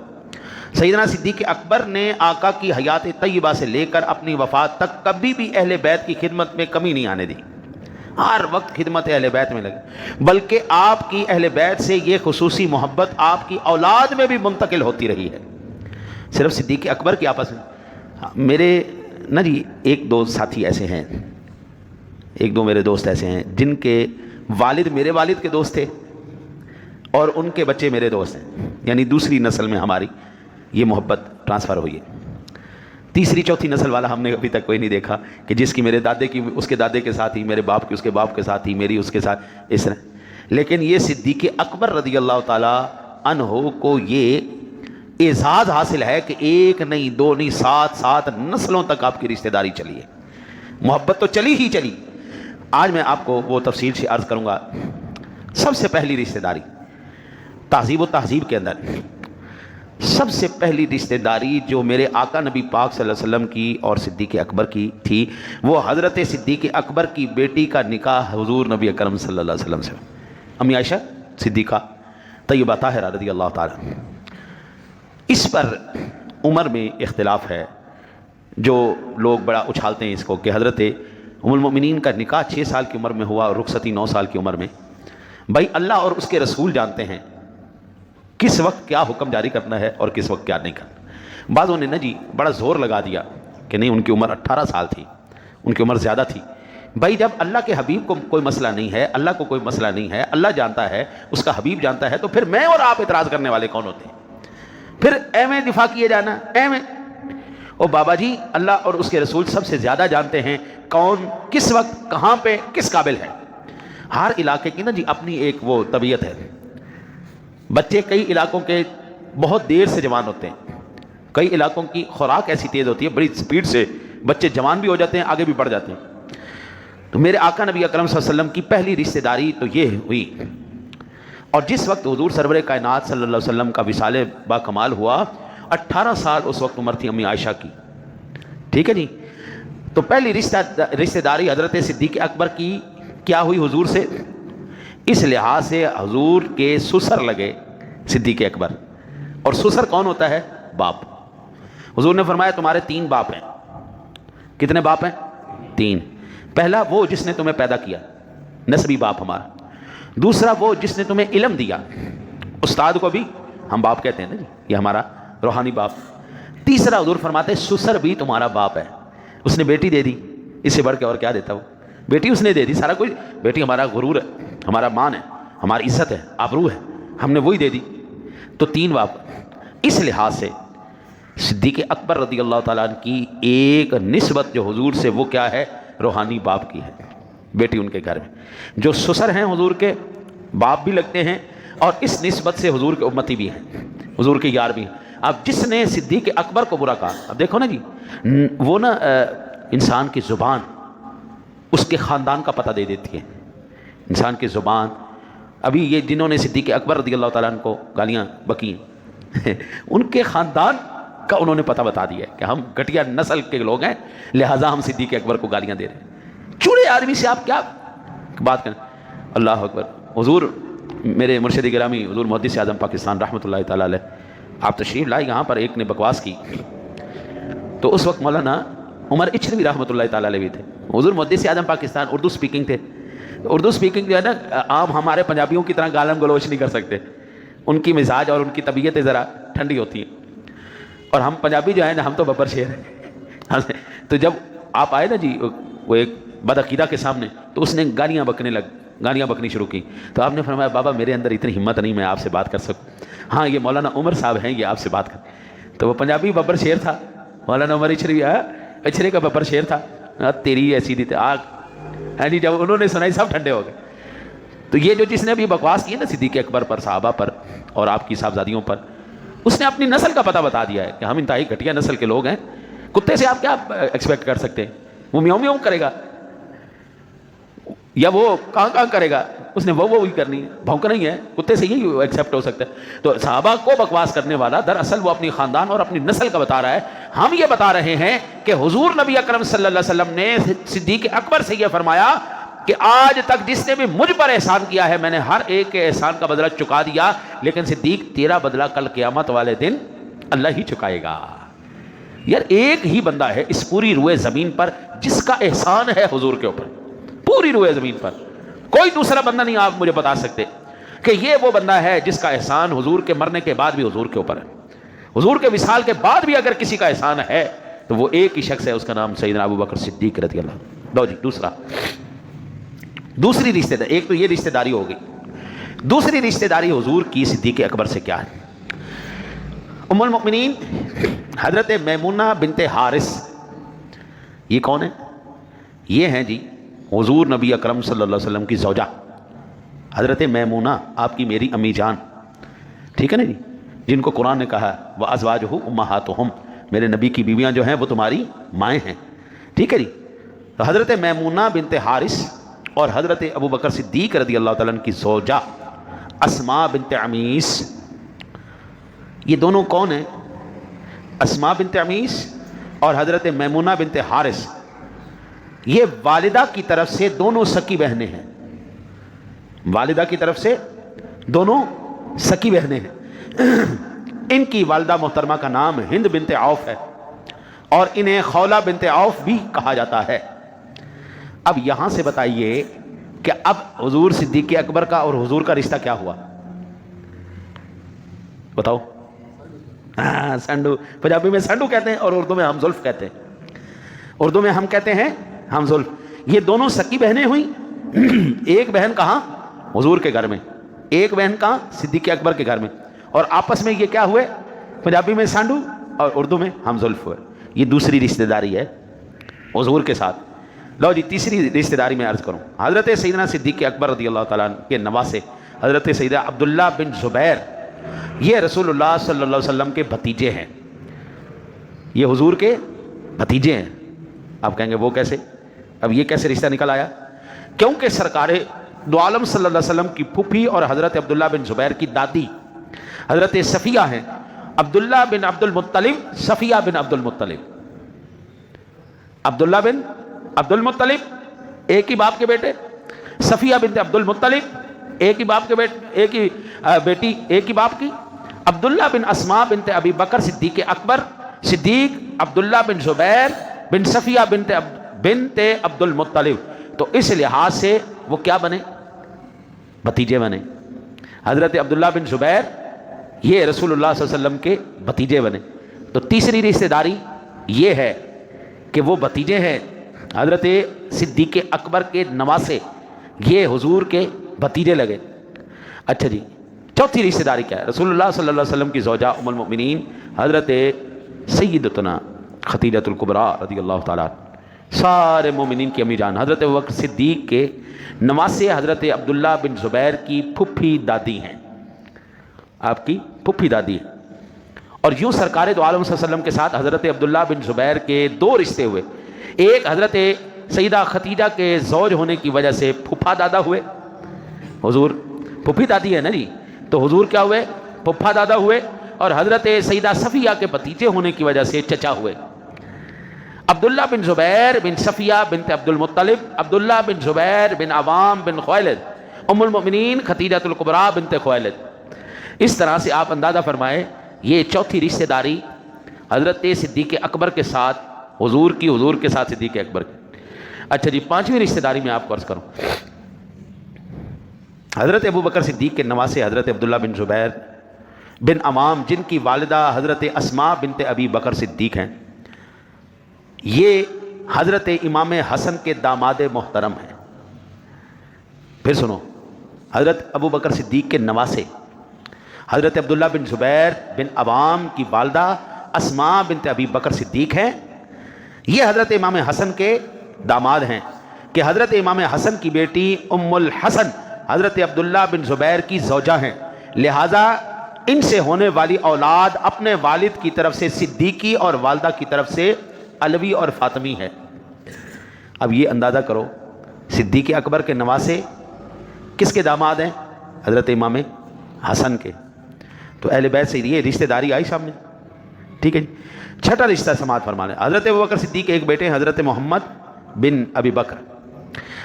سیدنا صدیق اکبر نے آقا کی حیات طیبہ سے لے کر اپنی وفات تک کبھی بھی اہل بیت کی خدمت میں کمی نہیں آنے دی، ہر وقت خدمت اہل بیت میں لگے، بلکہ آپ کی اہل بیت سے یہ خصوصی محبت آپ کی اولاد میں بھی منتقل ہوتی رہی ہے۔ صرف صدیق اکبر کی آپس میں میرے نا جی ایک دو ساتھی ایسے ہیں، ایک دو میرے دوست ایسے ہیں جن کے والد میرے والد کے دوست تھے اور ان کے بچے میرے دوست ہیں، یعنی دوسری نسل میں ہماری یہ محبت ٹرانسفر ہوئی ہے۔ تیسری چوتھی نسل والا ہم نے ابھی تک کوئی نہیں دیکھا کہ جس کی میرے دادے کی اس کے دادے کے ساتھ ہی، میرے باپ کی اس کے باپ کے ساتھ ہی، میری اس کے ساتھ، اس طرح۔ لیکن یہ صدیق اکبر رضی اللہ تعالی عنہ کو یہ اعزاز حاصل ہے کہ ایک نہیں دو نہیں 7 نسلوں تک آپ کی رشتہ داری چلی ہے، محبت تو چلی ہی چلی۔ آج میں آپ کو وہ تفصیل سے عرض کروں گا۔ سب سے پہلی رشتہ داری تہذیب و تہذیب کے اندر سب سے پہلی رشتہ داری جو میرے آقا نبی پاک صلی اللہ علیہ وسلم کی اور صدیق اکبر کی تھی، وہ حضرت صدیق اکبر کی بیٹی کا نکاح حضور نبی اکرم صلی اللہ علیہ وسلم سے، امی عائشہ صدیقہ طیبہ طاہرہ رضی اللہ تعالی۔ اس پر عمر میں اختلاف ہے، جو لوگ بڑا اچھالتے ہیں اس کو کہ حضرت ام المؤمنین کا نکاح 6 سال کی عمر میں ہوا اور رخصتی 9 سال کی عمر میں۔ بھائی اللہ اور اس کے رسول جانتے ہیں کس وقت کیا حکم جاری کرنا ہے اور کس وقت کیا نہیں کرنا۔ بعضوں نے جی بڑا زور لگا دیا کہ نہیں، ان کی عمر 18 سال تھی، ان کی عمر زیادہ تھی۔ بھائی جب اللہ کے حبیب کو کوئی مسئلہ نہیں ہے، اللہ کو کوئی مسئلہ نہیں ہے، اللہ جانتا ہے، اس کا حبیب جانتا ہے، تو پھر میں اور آپ اعتراض کرنے والے کون ہوتے ہیں؟ پھر میں دفاع کیے جانا میں او بابا جی، اللہ اور اس کے رسول سب سے زیادہ جانتے ہیں کون کس وقت کہاں پہ کس قابل ہے۔ ہر علاقے کی جی اپنی ایک وہ طبیعت ہے۔ بچے کئی علاقوں کے بہت دیر سے جوان ہوتے ہیں، کئی علاقوں کی خوراک ایسی تیز ہوتی ہے، بڑی سپیڈ سے بچے جوان بھی ہو جاتے ہیں، آگے بھی بڑھ جاتے ہیں۔ تو میرے آقا نبی اکرم صلی اللہ علیہ وسلم کی پہلی رشتہ داری تو یہ ہوئی، اور جس وقت حضور سرور کائنات صلی اللہ علیہ وسلم کا وصال با کمال ہوا، 18 سال اس وقت عمر تھی امی عائشہ کی، ٹھیک ہے جی۔ تو پہلی رشتہ داری حضرت صدیق اکبر کی کیا ہوئی حضور سے، اس لحاظ سے حضور کے سسر لگے صدیق اکبر، اور سسر کون ہوتا ہے؟ باپ۔ حضور نے فرمایا تمہارے 3 باپ ہیں۔ کتنے باپ ہیں؟ 3۔ پہلا وہ جس نے تمہیں پیدا کیا، نسبی باپ ہمارا۔ دوسرا وہ جس نے تمہیں علم دیا، استاد کو بھی ہم باپ کہتے ہیں نا جی، یہ ہمارا روحانی باپ۔ تیسرا حضور فرماتے سسر بھی تمہارا باپ ہے، اس نے بیٹی دے دی، اس سے بڑھ کے اور کیا دیتا وہ؟ بیٹی اس نے دے دی، سارا کچھ۔ بیٹی ہمارا غرور ہے، ہمارا مان ہے، ہماری عزت ہے، آبرو ہے، ہم نے وہی دے دی۔ تو 3 باپ۔ اس لحاظ سے صدیق اکبر رضی اللہ تعالیٰ عنہ کی ایک نسبت جو حضور سے وہ کیا ہے؟ روحانی باپ کی ہے، بیٹی ان کے گھر میں۔ جو سسر ہیں حضور کے باپ بھی لگتے ہیں، اور اس نسبت سے حضور کے امتی بھی ہیں، حضور کے یار بھی ہیں۔ اب جس نے صدیق اکبر کو برا کہا، اب دیکھو نا جی، وہ نا انسان کی زبان اس کے خاندان کا پتہ دے دیتی ہے۔ انسان کی زبان، ابھی یہ جنہوں نے صدیق اکبر رضی اللہ تعالیٰ عنہ کو گالیاں بکی ہیں ان کے خاندان کا انہوں نے پتہ بتا دیا ہے کہ ہم گھٹیا نسل کے لوگ ہیں، لہٰذا ہم صدیق اکبر کو گالیاں دے رہے ہیں۔ چوڑے آدمی سے آپ کیا بات کریں؟ اللہ اکبر۔ حضور میرے مرشد گرامی حضور محدث اعظم پاکستان رحمۃ اللہ تعالیٰ علیہ، آپ تشریف لائے یہاں پر، ایک نے بکواس کی، تو اس وقت مولانا عمر اچھروی رحمۃ اللہ تعالیٰ علیہ بھی تھے۔ حضور محدث اعظم پاکستان اردو سپیکنگ تھے، اردو سپیکنگ جو ہے نا عام ہمارے پنجابیوں کی طرح گالم گلوچ نہیں کر سکتے، ان کی مزاج اور ان کی طبیعتیں ذرا ٹھنڈی ہوتی ہیں، اور ہم پنجابی جو ہیں نا ہم تو ببر شیر ہیں۔ تو جب آپ آئے نا جی وہ ایک بدعقیدہ کے سامنے، تو اس نے گالیاں بکنی شروع کی، تو آپ نے فرمایا بابا میرے اندر اتنی ہمت نہیں میں آپ سے بات کر سکوں، ہاں یہ مولانا عمر صاحب ہیں یہ آپ سے بات کر۔ تو وہ پنجابی ببر شیر تھا، مولانا عمر اچھرے کا ببر شیر تھا، تیری ایسی دی آگ ہے جی۔ جب انہوں نے سنائی سب ٹھنڈے ہو گئے۔ تو یہ جو جس نے بھی بکواس کی ہے نا صدیق اکبر پر، صحابہ پر اور آپ کی صاحبزادیوں پر، اس نے اپنی نسل کا پتہ بتا دیا ہے کہ ہم انتہائی گھٹیا نسل کے لوگ ہیں۔ کتے سے آپ کیا ایکسپیکٹ کر سکتے ہیں؟ وہ میوں میوں کرے گا یا وہ کہاں کرے گا؟ اس نے وہ ہی کرنی ہے، بھونکنا ہی ہے، کتے سے ہی ایکسیپٹ ہو سکتا ہے۔ تو صحابہ کو بکواس کرنے والا دراصل وہ اپنی خاندان اور اپنی نسل کا بتا رہا ہے۔ ہم یہ بتا رہے ہیں کہ حضور نبی اکرم صلی اللہ علیہ وسلم نے صدیق اکبر سے یہ فرمایا کہ آج تک جس نے بھی مجھ پر احسان کیا ہے میں نے ہر ایک کے احسان کا بدلہ چکا دیا، لیکن صدیق تیرا بدلہ کل قیامت والے دن اللہ ہی چکائے گا۔ یار ایک ہی بندہ ہے اس پوری روئے زمین پر جس کا احسان ہے حضور کے اوپر، پوری روئے زمین پر کوئی دوسرا بندہ نہیں آپ مجھے بتا سکتے کہ یہ وہ بندہ ہے جس کا احسان حضور کے مرنے کے بعد بھی حضور کے اوپر ہے۔ حضور کے وصال کے بعد بھی اگر کسی کا احسان ہے تو وہ ایک ہی شخص ہے، اس کا نام سیدنا ابو بکر صدیق رضی اللہ عنہ۔ لو جی دوسری رشتہ داری، ایک تو یہ رشتہ داری ہو گئی، دوسری رشتہ داری حضور کی صدیق اکبر سے کیا ہے؟ ام المؤمنین حضرت میمونہ بنت حارث، یہ کون ہے؟ یہ ہیں جی حضور نبی اکرم صلی اللہ علیہ وسلم کی زوجہ حضرت میمونہ، آپ کی میری امی جان، ٹھیک ہے نا جی، جن کو قرآن نے کہا وَأَزْوَاجُهُ أُمَّهَاتُهُمْ، میرے نبی کی بیویاں جو ہیں وہ تمہاری مائیں ہیں، ٹھیک ہے جی۔ تو حضرت میمونہ بنت حارث اور حضرت ابو بکر صدیق رضی اللہ تعالیٰ عنہ کی زوجہ اسماء بنت عمیس، یہ دونوں کون ہیں؟ اسماء بنت عمیس اور حضرت میمونہ بنت حارث. یہ والدہ کی طرف سے دونوں سکی بہنیں ہیں. والدہ کی طرف سے دونوں سکی بہنیں ہیں. ان کی والدہ محترمہ کا نام ہند بنت عوف ہے اور انہیں خولہ بنت عوف بھی کہا جاتا ہے. اب یہاں سے بتائیے کہ اب حضور صدیق اکبر کا اور حضور کا رشتہ کیا ہوا؟ بتاؤ. سنڈو، پنجابی میں سنڈو کہتے ہیں اور اردو میں ہم زلف کہتے ہیں. اردو میں ہم کہتے ہیں ہم زلف. یہ دونوں سکی بہنیں ہوئیں. ایک بہن کہاں؟ حضور کے گھر میں. ایک بہن کہاں؟ صدیق اکبر کے گھر میں. اور آپس میں یہ کیا ہوئے؟ پنجابی میں سانڈو اور اردو میں ہم زلف ہوئے. یہ دوسری رشتہ داری ہے حضور کے ساتھ. لو جی تیسری رشتہ داری میں عرض کروں. حضرت سیدنا صدیق اکبر رضی اللہ تعالیٰ عنہ کے نواسے حضرت سیدہ عبداللہ بن زبیر، یہ رسول اللہ صلی اللہ علیہ وسلم کے بھتیجے ہیں. یہ حضور کے بھتیجے ہیں. آپ کہیں گے وہ کیسے؟ اب یہ کیسے رشتہ نکل آیا؟ کیونکہ سرکار دو عالم صلی اللہ علیہ وسلم کی پھوپھی اور حضرت عبداللہ بن زبیر کی دادی حضرت صفیہ ہیں. عبداللہ بن عبد المطلب، صفیہ بن عبد المطلب. عبداللہ بن عبد المطلب ایک ہی باپ کے بیٹے، صفیہ بنت عبد المطلب ایک ہی باپ کے بیٹے، ایک ہی بیٹی ایک ہی باپ کی. عبداللہ بن اسماء بنت ابی بکر صدیق اکبر، صدیق عبداللہ بن زبیر بن صفیہ بنت عبد المطلب. تو اس لحاظ سے وہ کیا بنے؟ بھتیجے بنے. حضرت عبداللہ بن زبیر یہ رسول اللہ صلی اللہ علیہ وسلم کے بھتیجے بنے. تو تیسری رشتہ داری یہ ہے کہ وہ بھتیجے ہیں حضرت صدیق اکبر کے نواسے، یہ حضور کے بھتیجے لگے. اچھا جی، چوتھی رشتہ داری کیا ہے؟ رسول اللہ صلی اللہ علیہ وسلم کی زوجہ ام المؤمنین حضرت سیدتنا خدیجہ الکبریٰ رضی اللہ تعالیٰ، سارے مومنین کی امی جان، حضرت ابوبکر صدیق کے نواسے حضرت عبداللہ بن زبیر کی پھوپھی دادی ہیں. آپ کی پھوپھی دادی ہے. اور یوں سرکار دو عالم صلی اللہ علیہ وسلم کے ساتھ حضرت عبداللہ بن زبیر کے دو رشتے ہوئے. ایک حضرت سیدہ خدیجہ کے زوج ہونے کی وجہ سے پھوپھا دادا ہوئے. حضور پھوپھی دادی ہے نا جی، تو حضور کیا ہوئے؟ پھوپھا دادا ہوئے. اور حضرت سیدہ صفیہ کے بھتیجے ہونے کی وجہ سے چچا ہوئے. عبداللہ بن زبیر بن صفیہ بنت عبد المطلب، عبداللہ بن زبیر بن عوام بن خویلد، ام المؤمنین خدیجہ الکبریٰ بنت خویلد. اس طرح سے آپ اندازہ فرمائیں یہ چوتھی رشتہ داری حضرت صدیق اکبر کے ساتھ حضور کی، حضور کے ساتھ صدیق اکبر کی. اچھا جی، پانچویں رشتہ داری میں آپ کو عرض کروں. حضرت ابوبکر صدیق کے نواسے حضرت عبداللہ بن زبیر بن عوام، جن کی والدہ حضرت اسماء بنت ابی بکر صدیق ہیں، یہ حضرت امام حسن کے داماد محترم ہیں. پھر سنو، حضرت ابوبکر صدیق کے نواسے حضرت عبداللہ بن زبیر بن عوام کی والدہ اسماء بنت ابی بکر صدیق ہیں. یہ حضرت امام حسن کے داماد ہیں کہ حضرت امام حسن کی بیٹی ام الحسن حضرت عبداللہ بن زبیر کی زوجہ ہیں. لہٰذا ان سے ہونے والی اولاد اپنے والد کی طرف سے صدیقی اور والدہ کی طرف سے علوی اور فاطمی ہے. اب یہ اندازہ کرو صدیق اکبر کے نواسے کس کے داماد ہیں؟ حضرت امام حسن کے. تو اہل بیت سے یہ رشتہ داری آئی سامنے. ٹھیک ہے جی. چھٹا رشتہ سماعت فرما لیں. حضرت ابوبکر صدیق ایک بیٹے حضرت محمد بن ابی بکر،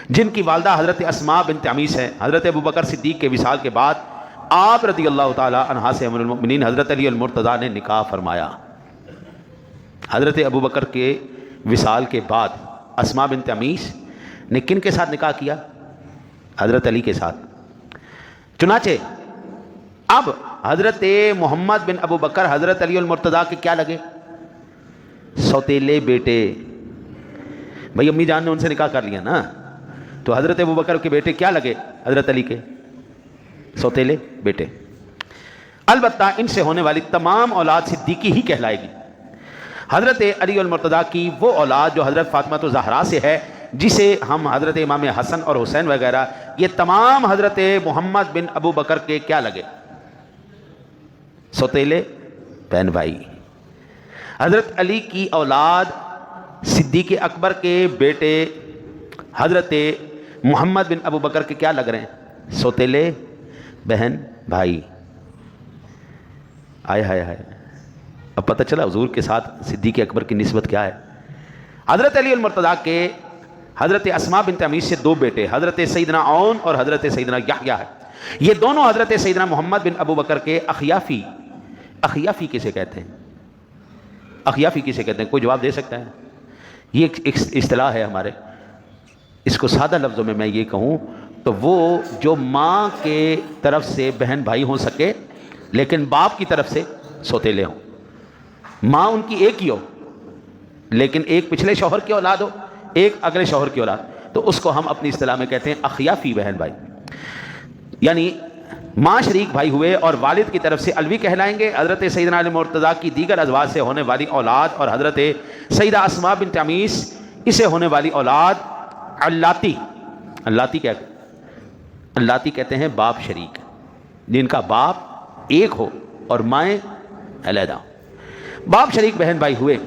جن کی والدہ حضرت اسماء بنت عمیس ہے. حضرت ابوبکر صدیق کے وصال کے بعد آپ رضی اللہ تعالی عنہ سے ام المؤمنین حضرت علی المرتضیٰ نے نکاح فرمایا. حضرت ابوبکر کے وصال کے بعد اسماء بنت عمیس نے کن کے ساتھ نکاح کیا؟ حضرت علی کے ساتھ. چنانچہ اب حضرت محمد بن ابوبکر حضرت علی المرتضیٰ کے کیا لگے؟ سوتیلے بیٹے. بھائی امی جان نے ان سے نکاح کر لیا نا، تو حضرت ابوبکر کے بیٹے کیا لگے؟ حضرت علی کے سوتیلے بیٹے. البتہ ان سے ہونے والی تمام اولاد صدیقی ہی کہلائے گی. حضرت علی المرتضیٰ کی وہ اولاد جو حضرت فاطمہ الزہرا سے ہے، جسے ہم حضرت امام حسن اور حسین وغیرہ، یہ تمام حضرت محمد بن ابوبکر کے کیا لگے؟ سوتیلے بہن بھائی. حضرت علی کی اولاد صدیق اکبر کے بیٹے حضرت محمد بن ابوبکر کے کیا لگ رہے ہیں؟ سوتیلے بہن بھائی. آئے ہائے ہائے، اب پتہ چلا حضور کے ساتھ صدیق اکبر کی نسبت کیا ہے۔ حضرت علی المرتضیٰ کے حضرت اسماء بنت عمیس سے دو بیٹے حضرت سیدنا عون اور حضرت سیدنا یحییٰ ہے۔ یہ دونوں حضرت سیدنا محمد بن ابو بکر کے اخیافی، اخیافی کسے کہتے ہیں؟ اخیافی کسے کہتے ہیں؟ کوئی جواب دے سکتا ہے؟ یہ ایک اصطلاح ہے ہمارے، اس کو سادہ لفظوں میں یہ کہوں تو وہ جو ماں کے طرف سے بہن بھائی ہو سکے لیکن باپ کی طرف سے سوتیلے ہوں، ماں ان کی ایک ہی ہو لیکن ایک پچھلے شوہر کی اولاد ہو، ایک اگلے شوہر کی اولاد، تو اس کو ہم اپنی اصطلاح میں کہتے ہیں اخیافی بہن بھائی، یعنی ماں شریک بھائی ہوئے اور والد کی طرف سے الوی کہلائیں گے۔ حضرت سیدنا علی مرتضیٰ کی دیگر ازواج سے ہونے والی اولاد اور حضرت سیدہ اسماء بنت عمیس اسے ہونے والی اولاد علاتی، علاتی کیا علاتی کہتے ہیں باپ شریک، جن کا باپ ایک ہو اور مائیں علیحدہ، باپ شریک بہن بھائی ہوئے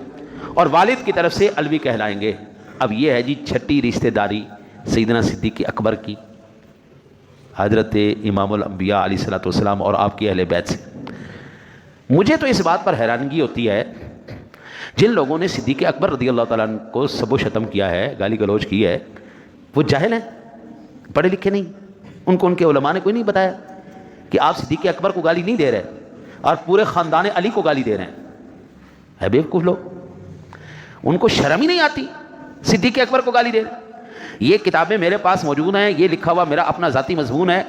اور والد کی طرف سے الوی کہلائیں گے۔ اب یہ ہے جی چھٹی رشتہ داری سیدنا صدیق اکبر کی حضرت امام الانبیاء علیہ الصلوۃ والسلام اور آپ کی اہل بیت سے۔ مجھے تو اس بات پر حیرانگی ہوتی ہے جن لوگوں نے صدیق اکبر رضی اللہ تعالیٰ عنہ کو سب و شتم کیا ہے، گالی گلوچ کی ہے، وہ جاہل ہیں، پڑھے لکھے نہیں، ان کو ان کے علماء نے کوئی نہیں بتایا کہ آپ صدیق اکبر کو گالی نہیں دے رہے اور پورے خاندان علی کو گالی دے رہے ہیں۔ ہے بیوقوف لوگ، ان کو شرم ہی نہیں آتی صدیق اکبر کو گالی دے رہے۔ یہ کتابیں میرے پاس موجود ہیں، یہ لکھا ہوا میرا اپنا ذاتی مضمون ہے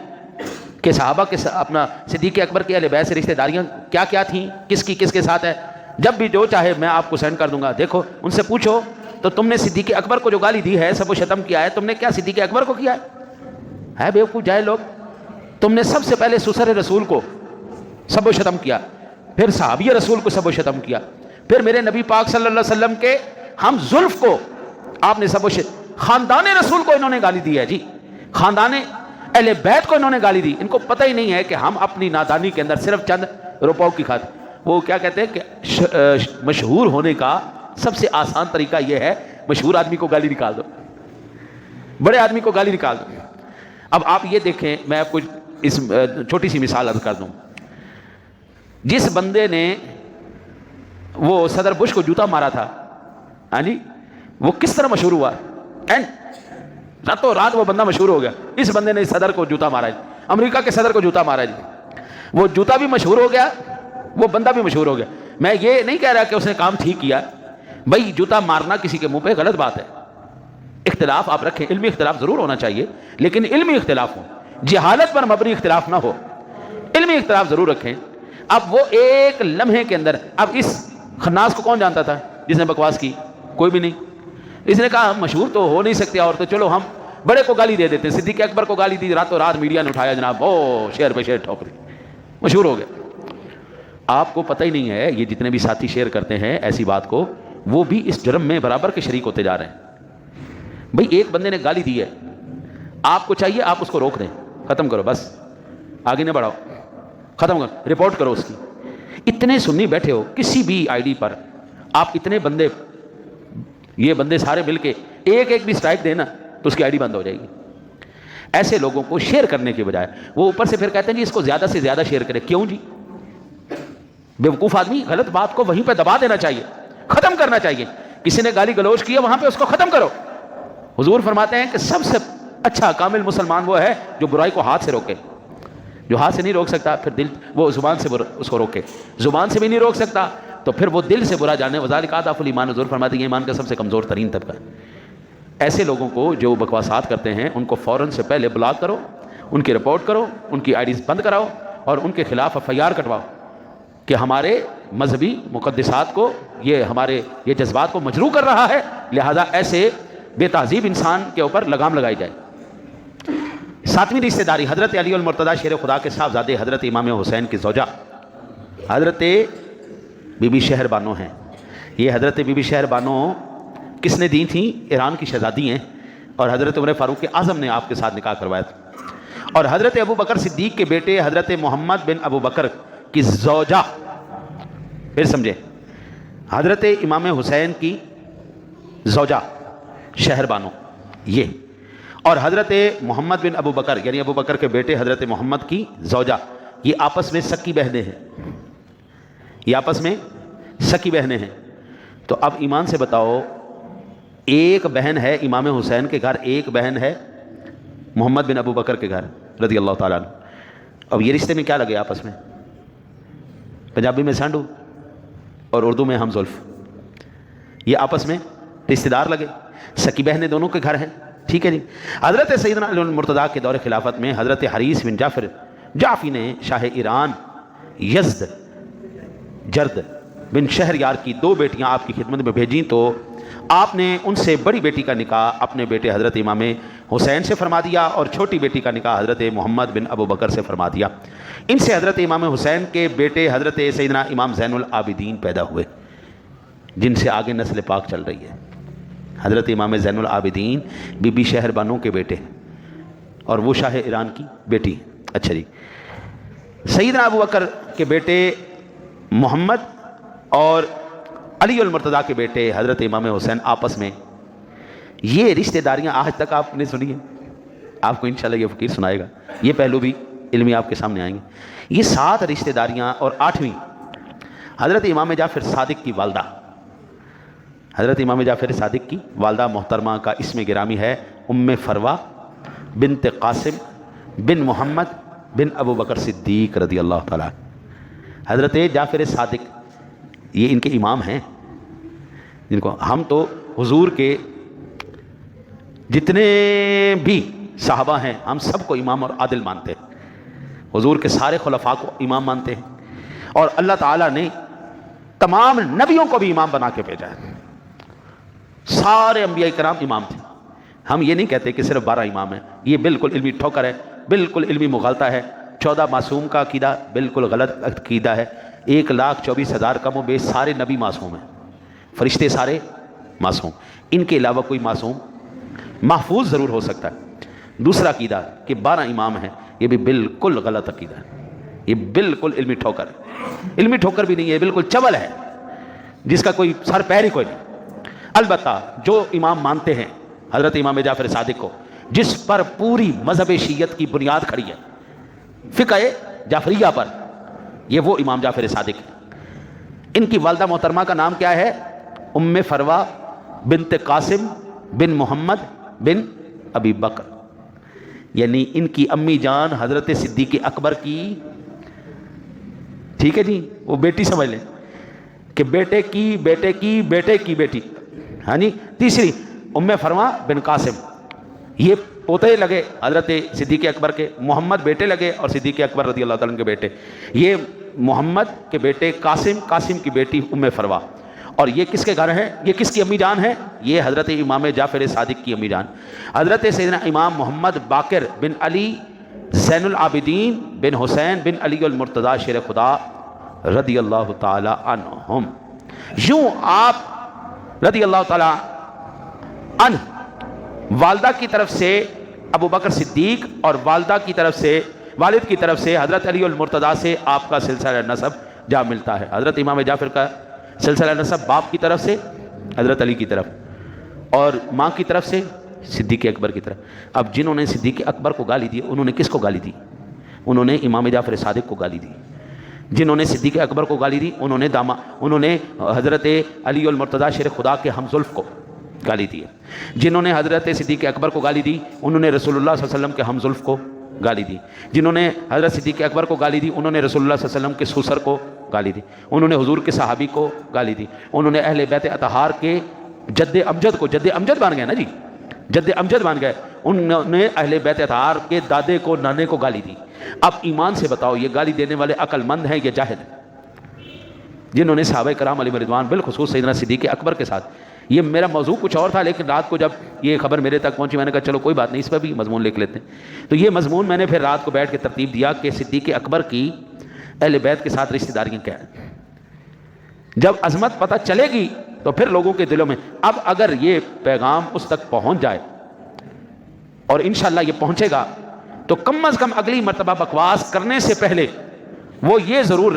کہ صحابہ کے اپنا صدیق اکبر کی اہل بیت سے رشتہ داریاں کیا کیا تھیں، کس کی کس کے ساتھ ہے، جب بھی جو چاہے میں آپ کو سینڈ کر دوں گا، دیکھو ان سے پوچھو تو تم نے صدیق اکبر کو جو گالی دی ہے، سب و شتم کیا ہے، تم نے کیا صدیق اکبر کو کیا ہے بیوقوف جاہل لوگ؟ تم نے سب سے پہلے سسر رسول کو سب و شتم کیا، پھر صحابی رسول کو سب و شتم کیا، پھر میرے نبی پاک صلی اللہ علیہ وسلم کے ہم زلف کو آپ نے سب و شتم، خاندان رسول کو انہوں نے گالی دی ہے جی، خاندان اہل بیت کو انہوں نے گالی دی۔ ان کو پتہ ہی نہیں ہے کہ ہم اپنی نادانی کے اندر صرف چند روپوں کی خاطر، وہ کیا کہتے ہیں کہ مشہور ہونے کا سب سے آسان طریقہ یہ ہے مشہور آدمی کو گالی نکال دو، بڑے آدمی کو گالی نکال دو۔ اب آپ یہ دیکھیں، میں آپ کو اس چھوٹی سی مثال عرض کر دوں، جس بندے نے وہ صدر بش کو جوتا مارا تھا، ہاں جی، وہ کس طرح مشہور ہوا؟ راتوں رات وہ بندہ مشہور ہو گیا، اس بندے نے صدر کو جوتا مارا جی، امریکہ کے صدر کو جوتا مارا جی، وہ جوتا بھی مشہور ہو گیا، وہ بندہ بھی مشہور ہو گیا۔ میں یہ نہیں کہہ رہا کہ اس نے کام ٹھیک کیا، بھائی جوتا مارنا کسی کے منہ پہ غلط بات ہے، اختلاف آپ رکھیں، علمی اختلاف ضرور ہونا چاہیے لیکن علمی اختلاف ہو، جہالت پر مبنی اختلاف نہ ہو، علمی اختلاف ضرور رکھیں۔ اب وہ ایک لمحے کے اندر، اب اس خناس کو کون جانتا تھا جس نے بکواس کی؟ کوئی بھی نہیں۔ اس نے کہا مشہور تو ہو نہیں سکتے اور تو چلو ہم بڑے کو گالی دے دیتے ہیں، صدیق اکبر کو گالی دی، راتوں رات میڈیا نے اٹھایا جناب، او شیر پہ شیر ٹھوک دی، مشہور ہو گیا۔ آپ کو پتہ ہی نہیں ہے یہ جتنے بھی ساتھی شیئر کرتے ہیں ایسی بات کو، وہ بھی اس جرم میں برابر کے شریک ہوتے جا رہے ہیں۔ بھئی ایک بندے نے گالی دی ہے، آپ کو چاہیے آپ اس کو روک دیں، ختم کرو، بس آگے نہ بڑھاؤ، ختم کرو، رپورٹ کرو اس کی۔ اتنے سنی بیٹھے ہو کسی بھی آئی ڈی پر، آپ اتنے بندے، یہ بندے سارے مل کے ایک ایک بھی سٹرائک دینا تو اس کی آئی ڈی بند ہو جائے گی۔ ایسے لوگوں کو شیئر کرنے کے بجائے وہ اوپر سے پھر کہتے ہیں جی اس کو زیادہ سے زیادہ شیئر کرے، کیوں جی؟ بیوقوف آدمی غلط بات کو وہیں پہ دبا دینا چاہیے، ختم کرنا چاہیے۔ کسی نے گالی گلوچ کیا وہاں پہ اس کو ختم کرو۔ حضور فرماتے ہیں کہ سب سے اچھا کامل مسلمان وہ ہے جو برائی کو ہاتھ سے روکے، جو ہاتھ سے نہیں روک سکتا پھر دل، وہ زبان سے اس کو روکے، زبان سے بھی نہیں روک سکتا تو پھر وہ دل سے برا جانے، وذالک اضعف الایمان، حضور فرماتے ہیں یہ ایمان کا سب سے کمزور ترین طبقہ ہے۔ ایسے لوگوں کو جو بکواسات کرتے ہیں ان کو فوراً سے پہلے بلاک کرو، ان کی رپورٹ کرو، ان کی آئی ڈیز بند کراؤ اور ان کے خلاف FIR کٹواؤ کہ ہمارے مذہبی مقدسات کو، یہ ہمارے یہ جذبات کو مجروح کر رہا ہے، لہذا ایسے بے تہذیب انسان کے اوپر لگام لگائی جائے۔ ساتویں رشتہ داری حضرت علی المرتضیٰ شیر خدا کے صاحبزادے حضرت امام حسین کی زوجہ حضرت بی بی شہر بانو ہیں۔ یہ حضرت بی بی شہر بانو کس نے دی تھیں؟ ایران کی شہزادی ہیں اور حضرت عمر فاروق اعظم نے آپ کے ساتھ نکاح کروایا تھا۔ اور حضرت ابو بکر صدیق کے بیٹے حضرت محمد بن ابو بکر کی زوجہ، پھر سمجھے، حضرت امام حسین کی زوجہ شہر بانو یہ، اور حضرت محمد بن ابو بکر یعنی ابو بکر کے بیٹے حضرت محمد کی زوجہ، یہ آپس میں سکی بہنیں ہیں۔ یہ آپس میں سکی بہنیں ہیں. تو اب ایمان سے بتاؤ، ایک بہن ہے امام حسین کے گھر، ایک بہن ہے محمد بن ابو بکر کے گھر رضی اللہ تعالیٰ عنہ. اب یہ رشتے میں کیا لگے آپس میں؟ پنجابی میں سانڈو اور اردو میں ہم زلف. یہ آپس میں رشتے دار لگے، سکی بہنیں دونوں کے گھر ہیں. ٹھیک ہے جی. حضرت سیدنا علی المرتضیٰ کے دور خلافت میں حضرت حریث بن جعفر جعفی نے شاہ ایران یزد جرد بن شہریار کی 2 بیٹیاں آپ کی خدمت میں بھیجیں، تو آپ نے ان سے بڑی بیٹی کا نکاح اپنے بیٹے حضرت امام حسین سے فرما دیا اور چھوٹی بیٹی کا نکاح حضرت محمد بن ابو بکر سے فرما دیا. ان سے حضرت امام حسین کے بیٹے حضرت سیدنا امام زین العابدین پیدا ہوئے، جن سے آگے نسل پاک چل رہی ہے. حضرت امام زین العابدین بی بی شہر بانو کے بیٹے اور وہ شاہ ایران کی بیٹی. اچھا جی. سیدنا ابو بکر کے بیٹے محمد اور علی المرتضیٰ کے بیٹے حضرت امام حسین آپس میں یہ رشتہ داریاں آج تک آپ نے سنی ہیں. آپ کو انشاءاللہ یہ فقیر سنائے گا، یہ پہلو بھی علمی آپ کے سامنے آئیں گے. یہ 7 رشتہ داریاں اور 8ویں حضرت امام جعفر صادق کی والدہ، حضرت امام جعفر صادق کی والدہ محترمہ کا اسم گرامی ہے ام فروہ بنت قاسم بن محمد بن ابو بکر صدیق رضی اللہ تعالیٰ. حضرت جعفر صادق یہ ان کے امام ہیں، جن کو ہم تو حضور کے جتنے بھی صحابہ ہیں ہم سب کو امام اور عادل مانتے ہیں. حضور کے سارے خلفاء کو امام مانتے ہیں، اور اللہ تعالیٰ نے تمام نبیوں کو بھی امام بنا کے بھیجا ہے. سارے انبیاء کرام امام تھے. ہم یہ نہیں کہتے کہ صرف 12 امام ہیں، یہ بالکل علمی ٹھوکر ہے، بالکل علمی مغالطہ ہے. 14 معصوم کا عقیدہ بالکل غلط عقیدہ ہے. 1,24,000 کم و بیش سارے نبی معصوم ہیں، فرشتے سارے معصوم، ان کے علاوہ کوئی معصوم محفوظ ضرور ہو سکتا ہے. دوسرا عقیدہ کہ 12 امام ہیں، یہ بھی بالکل غلط عقیدہ ہے. یہ بالکل علمی ٹھوکر ہے. علمی ٹھوکر بھی نہیں ہے، بالکل چبل ہے جس کا کوئی سر پیر ہی کوئی نہیں. البتہ جو امام مانتے ہیں حضرت امام جعفر صادق کو، جس پر پوری مذہب شیعت کی بنیاد کھڑی ہے، فقہ جعفریہ پر، یہ وہ امام جعفر صادق ہیں. ان کی والدہ محترمہ کا نام کیا ہے؟ ام فروہ بنت قاسم بن محمد بن ابی بکر. یعنی ان کی امی جان حضرت صدیق اکبر کی، ٹھیک ہے جی، وہ بیٹی سمجھ لیں کہ بیٹے کی بیٹے کی بیٹے کی بیٹی. ہاں جی. تیسری ام فروہ بن قاسم، یہ پوتے لگے حضرت صدیق اکبر کے، محمد بیٹے لگے اور صدیق اکبر رضی اللہ تعالیٰ عنہ کے بیٹے. یہ محمد کے بیٹے قاسم، قاسم کی بیٹی ام فروہ. اور یہ کس کے گھر ہیں؟ یہ کس کی امی جان ہے؟ یہ حضرت امام جعفر صادق کی امی جان، حضرت سیدنا امام محمد باقر بن علی زین العابدین بن حسین بن علی المرتضیٰ شیر خدا رضی اللہ تعالی عنہم. یوں آپ رضی اللہ تعالی عنہ والدہ کی طرف سے ابو بکر صدیق اور والدہ کی طرف سے، والد کی طرف سے حضرت علی المرتضیٰ سے آپ کا سلسلہ نسب جا ملتا ہے. حضرت امام جعفر کا سلسلہ نسب باپ کی طرف سے حضرت علی کی طرف، اور ماں کی طرف سے صدیق اکبر کی طرف. اب جنہوں نے صدیق اکبر کو گالی دی، انہوں نے کس کو گالی دی؟ انہوں نے امام جعفر صادق کو گالی دی. جنہوں نے صدیق اکبر کو گالی دی، انہوں نے حضرت علی المرتضیٰ شیر خدا کے ہم زلف کو گالی دی. جنہوں نے حضرت صدیق اکبر کو گالی دی، انہوں نے رسول اللہ صلی اللہ علیہ وسلم کے ہم زلف کو گالی دی. جنہوں نے حضرت صدیق اکبر کو گالی دی، انہوں نے رسول اللہ صلی اللہ علیہ وسلم کے سوسر کو گالی دی. انہوں نے حضور کے صحابی کو گالی دی. انہوں نے اہل بیت اطہار کے جد امجد کو، جد امجد بن گئے نا جی، جد امجد بن گئے، انہوں نے اہل بیت اطہار کے دادے کو، نانے کو گالی دی. اب ایمان سے بتاؤ یہ گالی دینے والے عقل مند ہیں یا جاہل ہیں؟ جنہوں نے صحابہ کرام علیہ رضوان بالخصوص سیدنا صدیق اکبر کے ساتھ، یہ میرا موضوع کچھ اور تھا لیکن رات کو جب یہ خبر میرے تک پہنچی میں نے کہا چلو کوئی بات نہیں، اس پہ بھی مضمون لکھ لیتے ہیں. تو یہ مضمون میں نے پھر رات کو بیٹھ کے ترتیب دیا کہ صدیق اکبر کی اہل بیت کے ساتھ رشتہ داریاں کیا ہیں. جب عظمت پتہ چلے گی تو پھر لوگوں کے دلوں میں، اب اگر یہ پیغام اس تک پہنچ جائے اور انشاءاللہ یہ پہنچے گا تو کم از کم اگلی مرتبہ بکواس کرنے سے پہلے وہ یہ ضرور،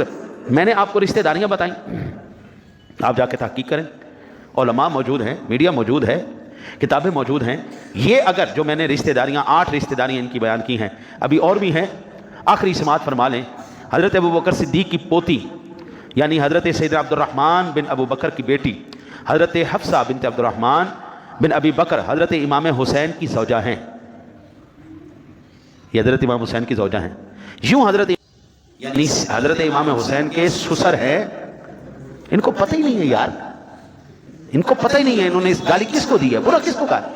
میں نے آپ کو رشتہ داریاں بتائیں، آپ جا کے تحقیق کریں، علماء موجود ہیں، میڈیا موجود ہے، کتابیں موجود ہیں. یہ اگر جو میں نے رشتہ داریاں 8 رشتہ داریاں ان کی بیان کی ہیں، ابھی اور بھی ہیں، آخری سماعت فرما لیں. حضرت ابو بکر صدیق کی پوتی یعنی حضرت سیدنا عبدالرحمن بن ابو بکر کی بیٹی حضرت حفصہ بنت عبدالرحمن بن ابی بکر حضرت امام حسین کی زوجہ ہیں، یہ حضرت امام حسین کی زوجہ ہیں۔ یوں یعنی حضرت امام حسین کے سسر ہیں، ان کو پتہ ہی نہیں ہے یار، ان کو پتہ ہی نہیں ہے انہوں نے اس گالی کس کو دی ہے، برا کس کو کہا۔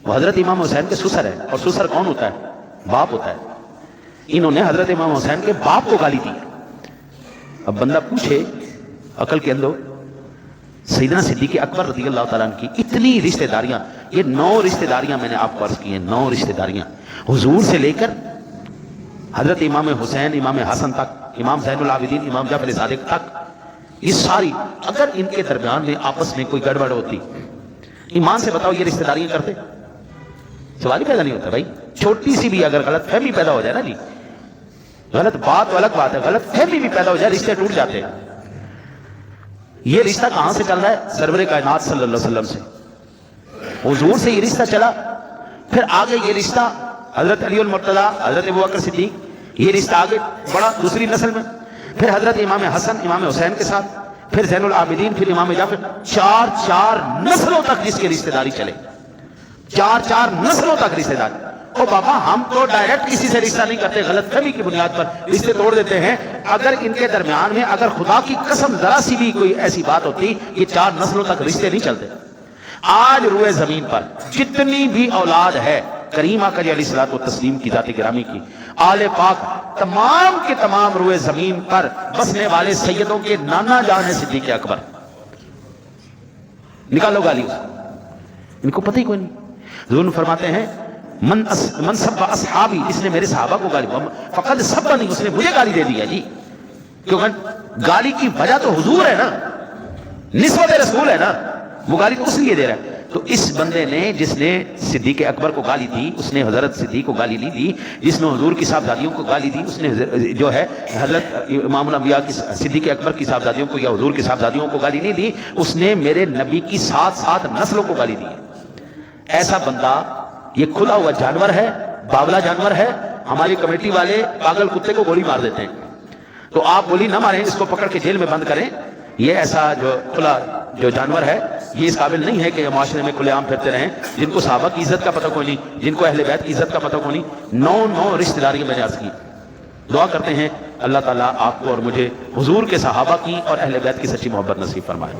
وہ حضرت امام حسین کے سسر ہیں، اور سسر کون ہوتا ہے؟ باپ ہوتا ہے۔ انہوں نے حضرت امام حسین کے باپ کو گالی دی۔ اب بندہ پوچھے عقل کے اندر، سیدنا صدیق اکبر رضی اللہ تعالیٰ عنہ کی اتنی رشتہ داریاں، یہ 9 رشتہ داریاں میں نے آپ کو عرض کی ہیں، 9 رشتہ داریاں حضور سے لے کر حضرت امام حسین، امام حسن تک، امام زین العابدین، امام جعفر صادق تک، یہ ساری اگر ان کے درمیان میں آپس میں کوئی گڑبڑ ہوتی، ایمان سے بتاؤ یہ رشتہ داریاں کرتے؟ سوال ہی پیدا نہیں ہوتا بھائی۔ چھوٹی سی بھی اگر غلط فہمی پیدا ہو جائے نا جی، غلط بات تو الگ بات ہے، غلط فہمی بھی پیدا ہو جائے رشتے ٹوٹ جاتے ہیں۔ یہ رشتہ کہاں سے چل رہا ہے؟ سرور کائنات صلی اللہ علیہ وسلم سے، حضور سے یہ رشتہ چلا، پھر آگے یہ رشتہ حضرت علی المرتضیٰ، حضرت ابوبکر صدیق، یہ رشتہ آگے بڑا دوسری نسل میں، پھر حضرت امام حسن امام حسین کے ساتھ، پھر زین العابدین، پھر امام جعفر، 4 نسلوں تک جس کے رشتہ داری چلے، 4 نسلوں تک رشتہ داری۔ او بابا ہم تو ڈائریکٹ کسی سے رشتہ نہیں کرتے، غلط فہمی کی بنیاد پر رشتے توڑ دیتے ہیں۔ اگر ان کے درمیان میں اگر خدا کی قسم ذرا سی بھی کوئی ایسی بات ہوتی، یہ 4 نسلوں تک رشتے نہیں چلتے۔ آج روئے زمین پر جتنی بھی اولاد ہے کریم آقا علیہ الصلوۃ والتسلیم کی ذات گرامی کی، آل پاک تمام کے تمام روئے زمین پر بسنے والے سیدوں کے نانا جان ہے صدیق اکبر۔ نکالو گالی، ان کو پتہ ہی کوئی نہیں۔ حضور فرماتے ہیں من سب اصحابی، جس نے میرے صحابہ کو گالی، فقد سبنی، اس نے مجھے گالی دے دیا جی، کیونکہ گالی کی وجہ تو حضور ہے نا، نسبت رسول ہے نا، وہ گالی تو اس لیے دے رہا ہے۔ تو اس بندے نے جس نے صدیق اکبر کو گالی دی، اس نے حضرت صدیق کو گالی نہیں دی، جس نے حضور کی صاحبزادیوں کو گالی دی، اس نے جو ہے حضرت امام الانبیاء کی صدیق اکبر کی صاحبزادیوں کو یا حضور کی صاحبزادیوں کو گالی نہیں دی، اس نے میرے نبی کی 7 نسلوں کو گالی دی ہے۔ ایسا بندہ یہ کھلا ہوا جانور ہے، باولا جانور ہے۔ ہماری کمیٹی والے پاگل کتے کو گولی مار دیتے ہیں، تو آپ گولی نہ ماریں، اس کو پکڑ کے جیل میں بند کریں۔ یہ ایسا جو کھلا جو جانور ہے، یہ اس قابل نہیں ہے کہ یہ معاشرے میں کھلے عام پھرتے رہیں، جن کو صحابہ کی عزت کا پتہ کوئی نہیں، جن کو اہل بیت کی عزت کا پتہ کوئی نہیں۔ 9 رشتہ داریاں میں نے عرض کی۔ دعا کرتے ہیں اللہ تعالیٰ آپ کو اور مجھے حضور کے صحابہ کی اور اہل بیت کی سچی محبت نصیب فرمائے۔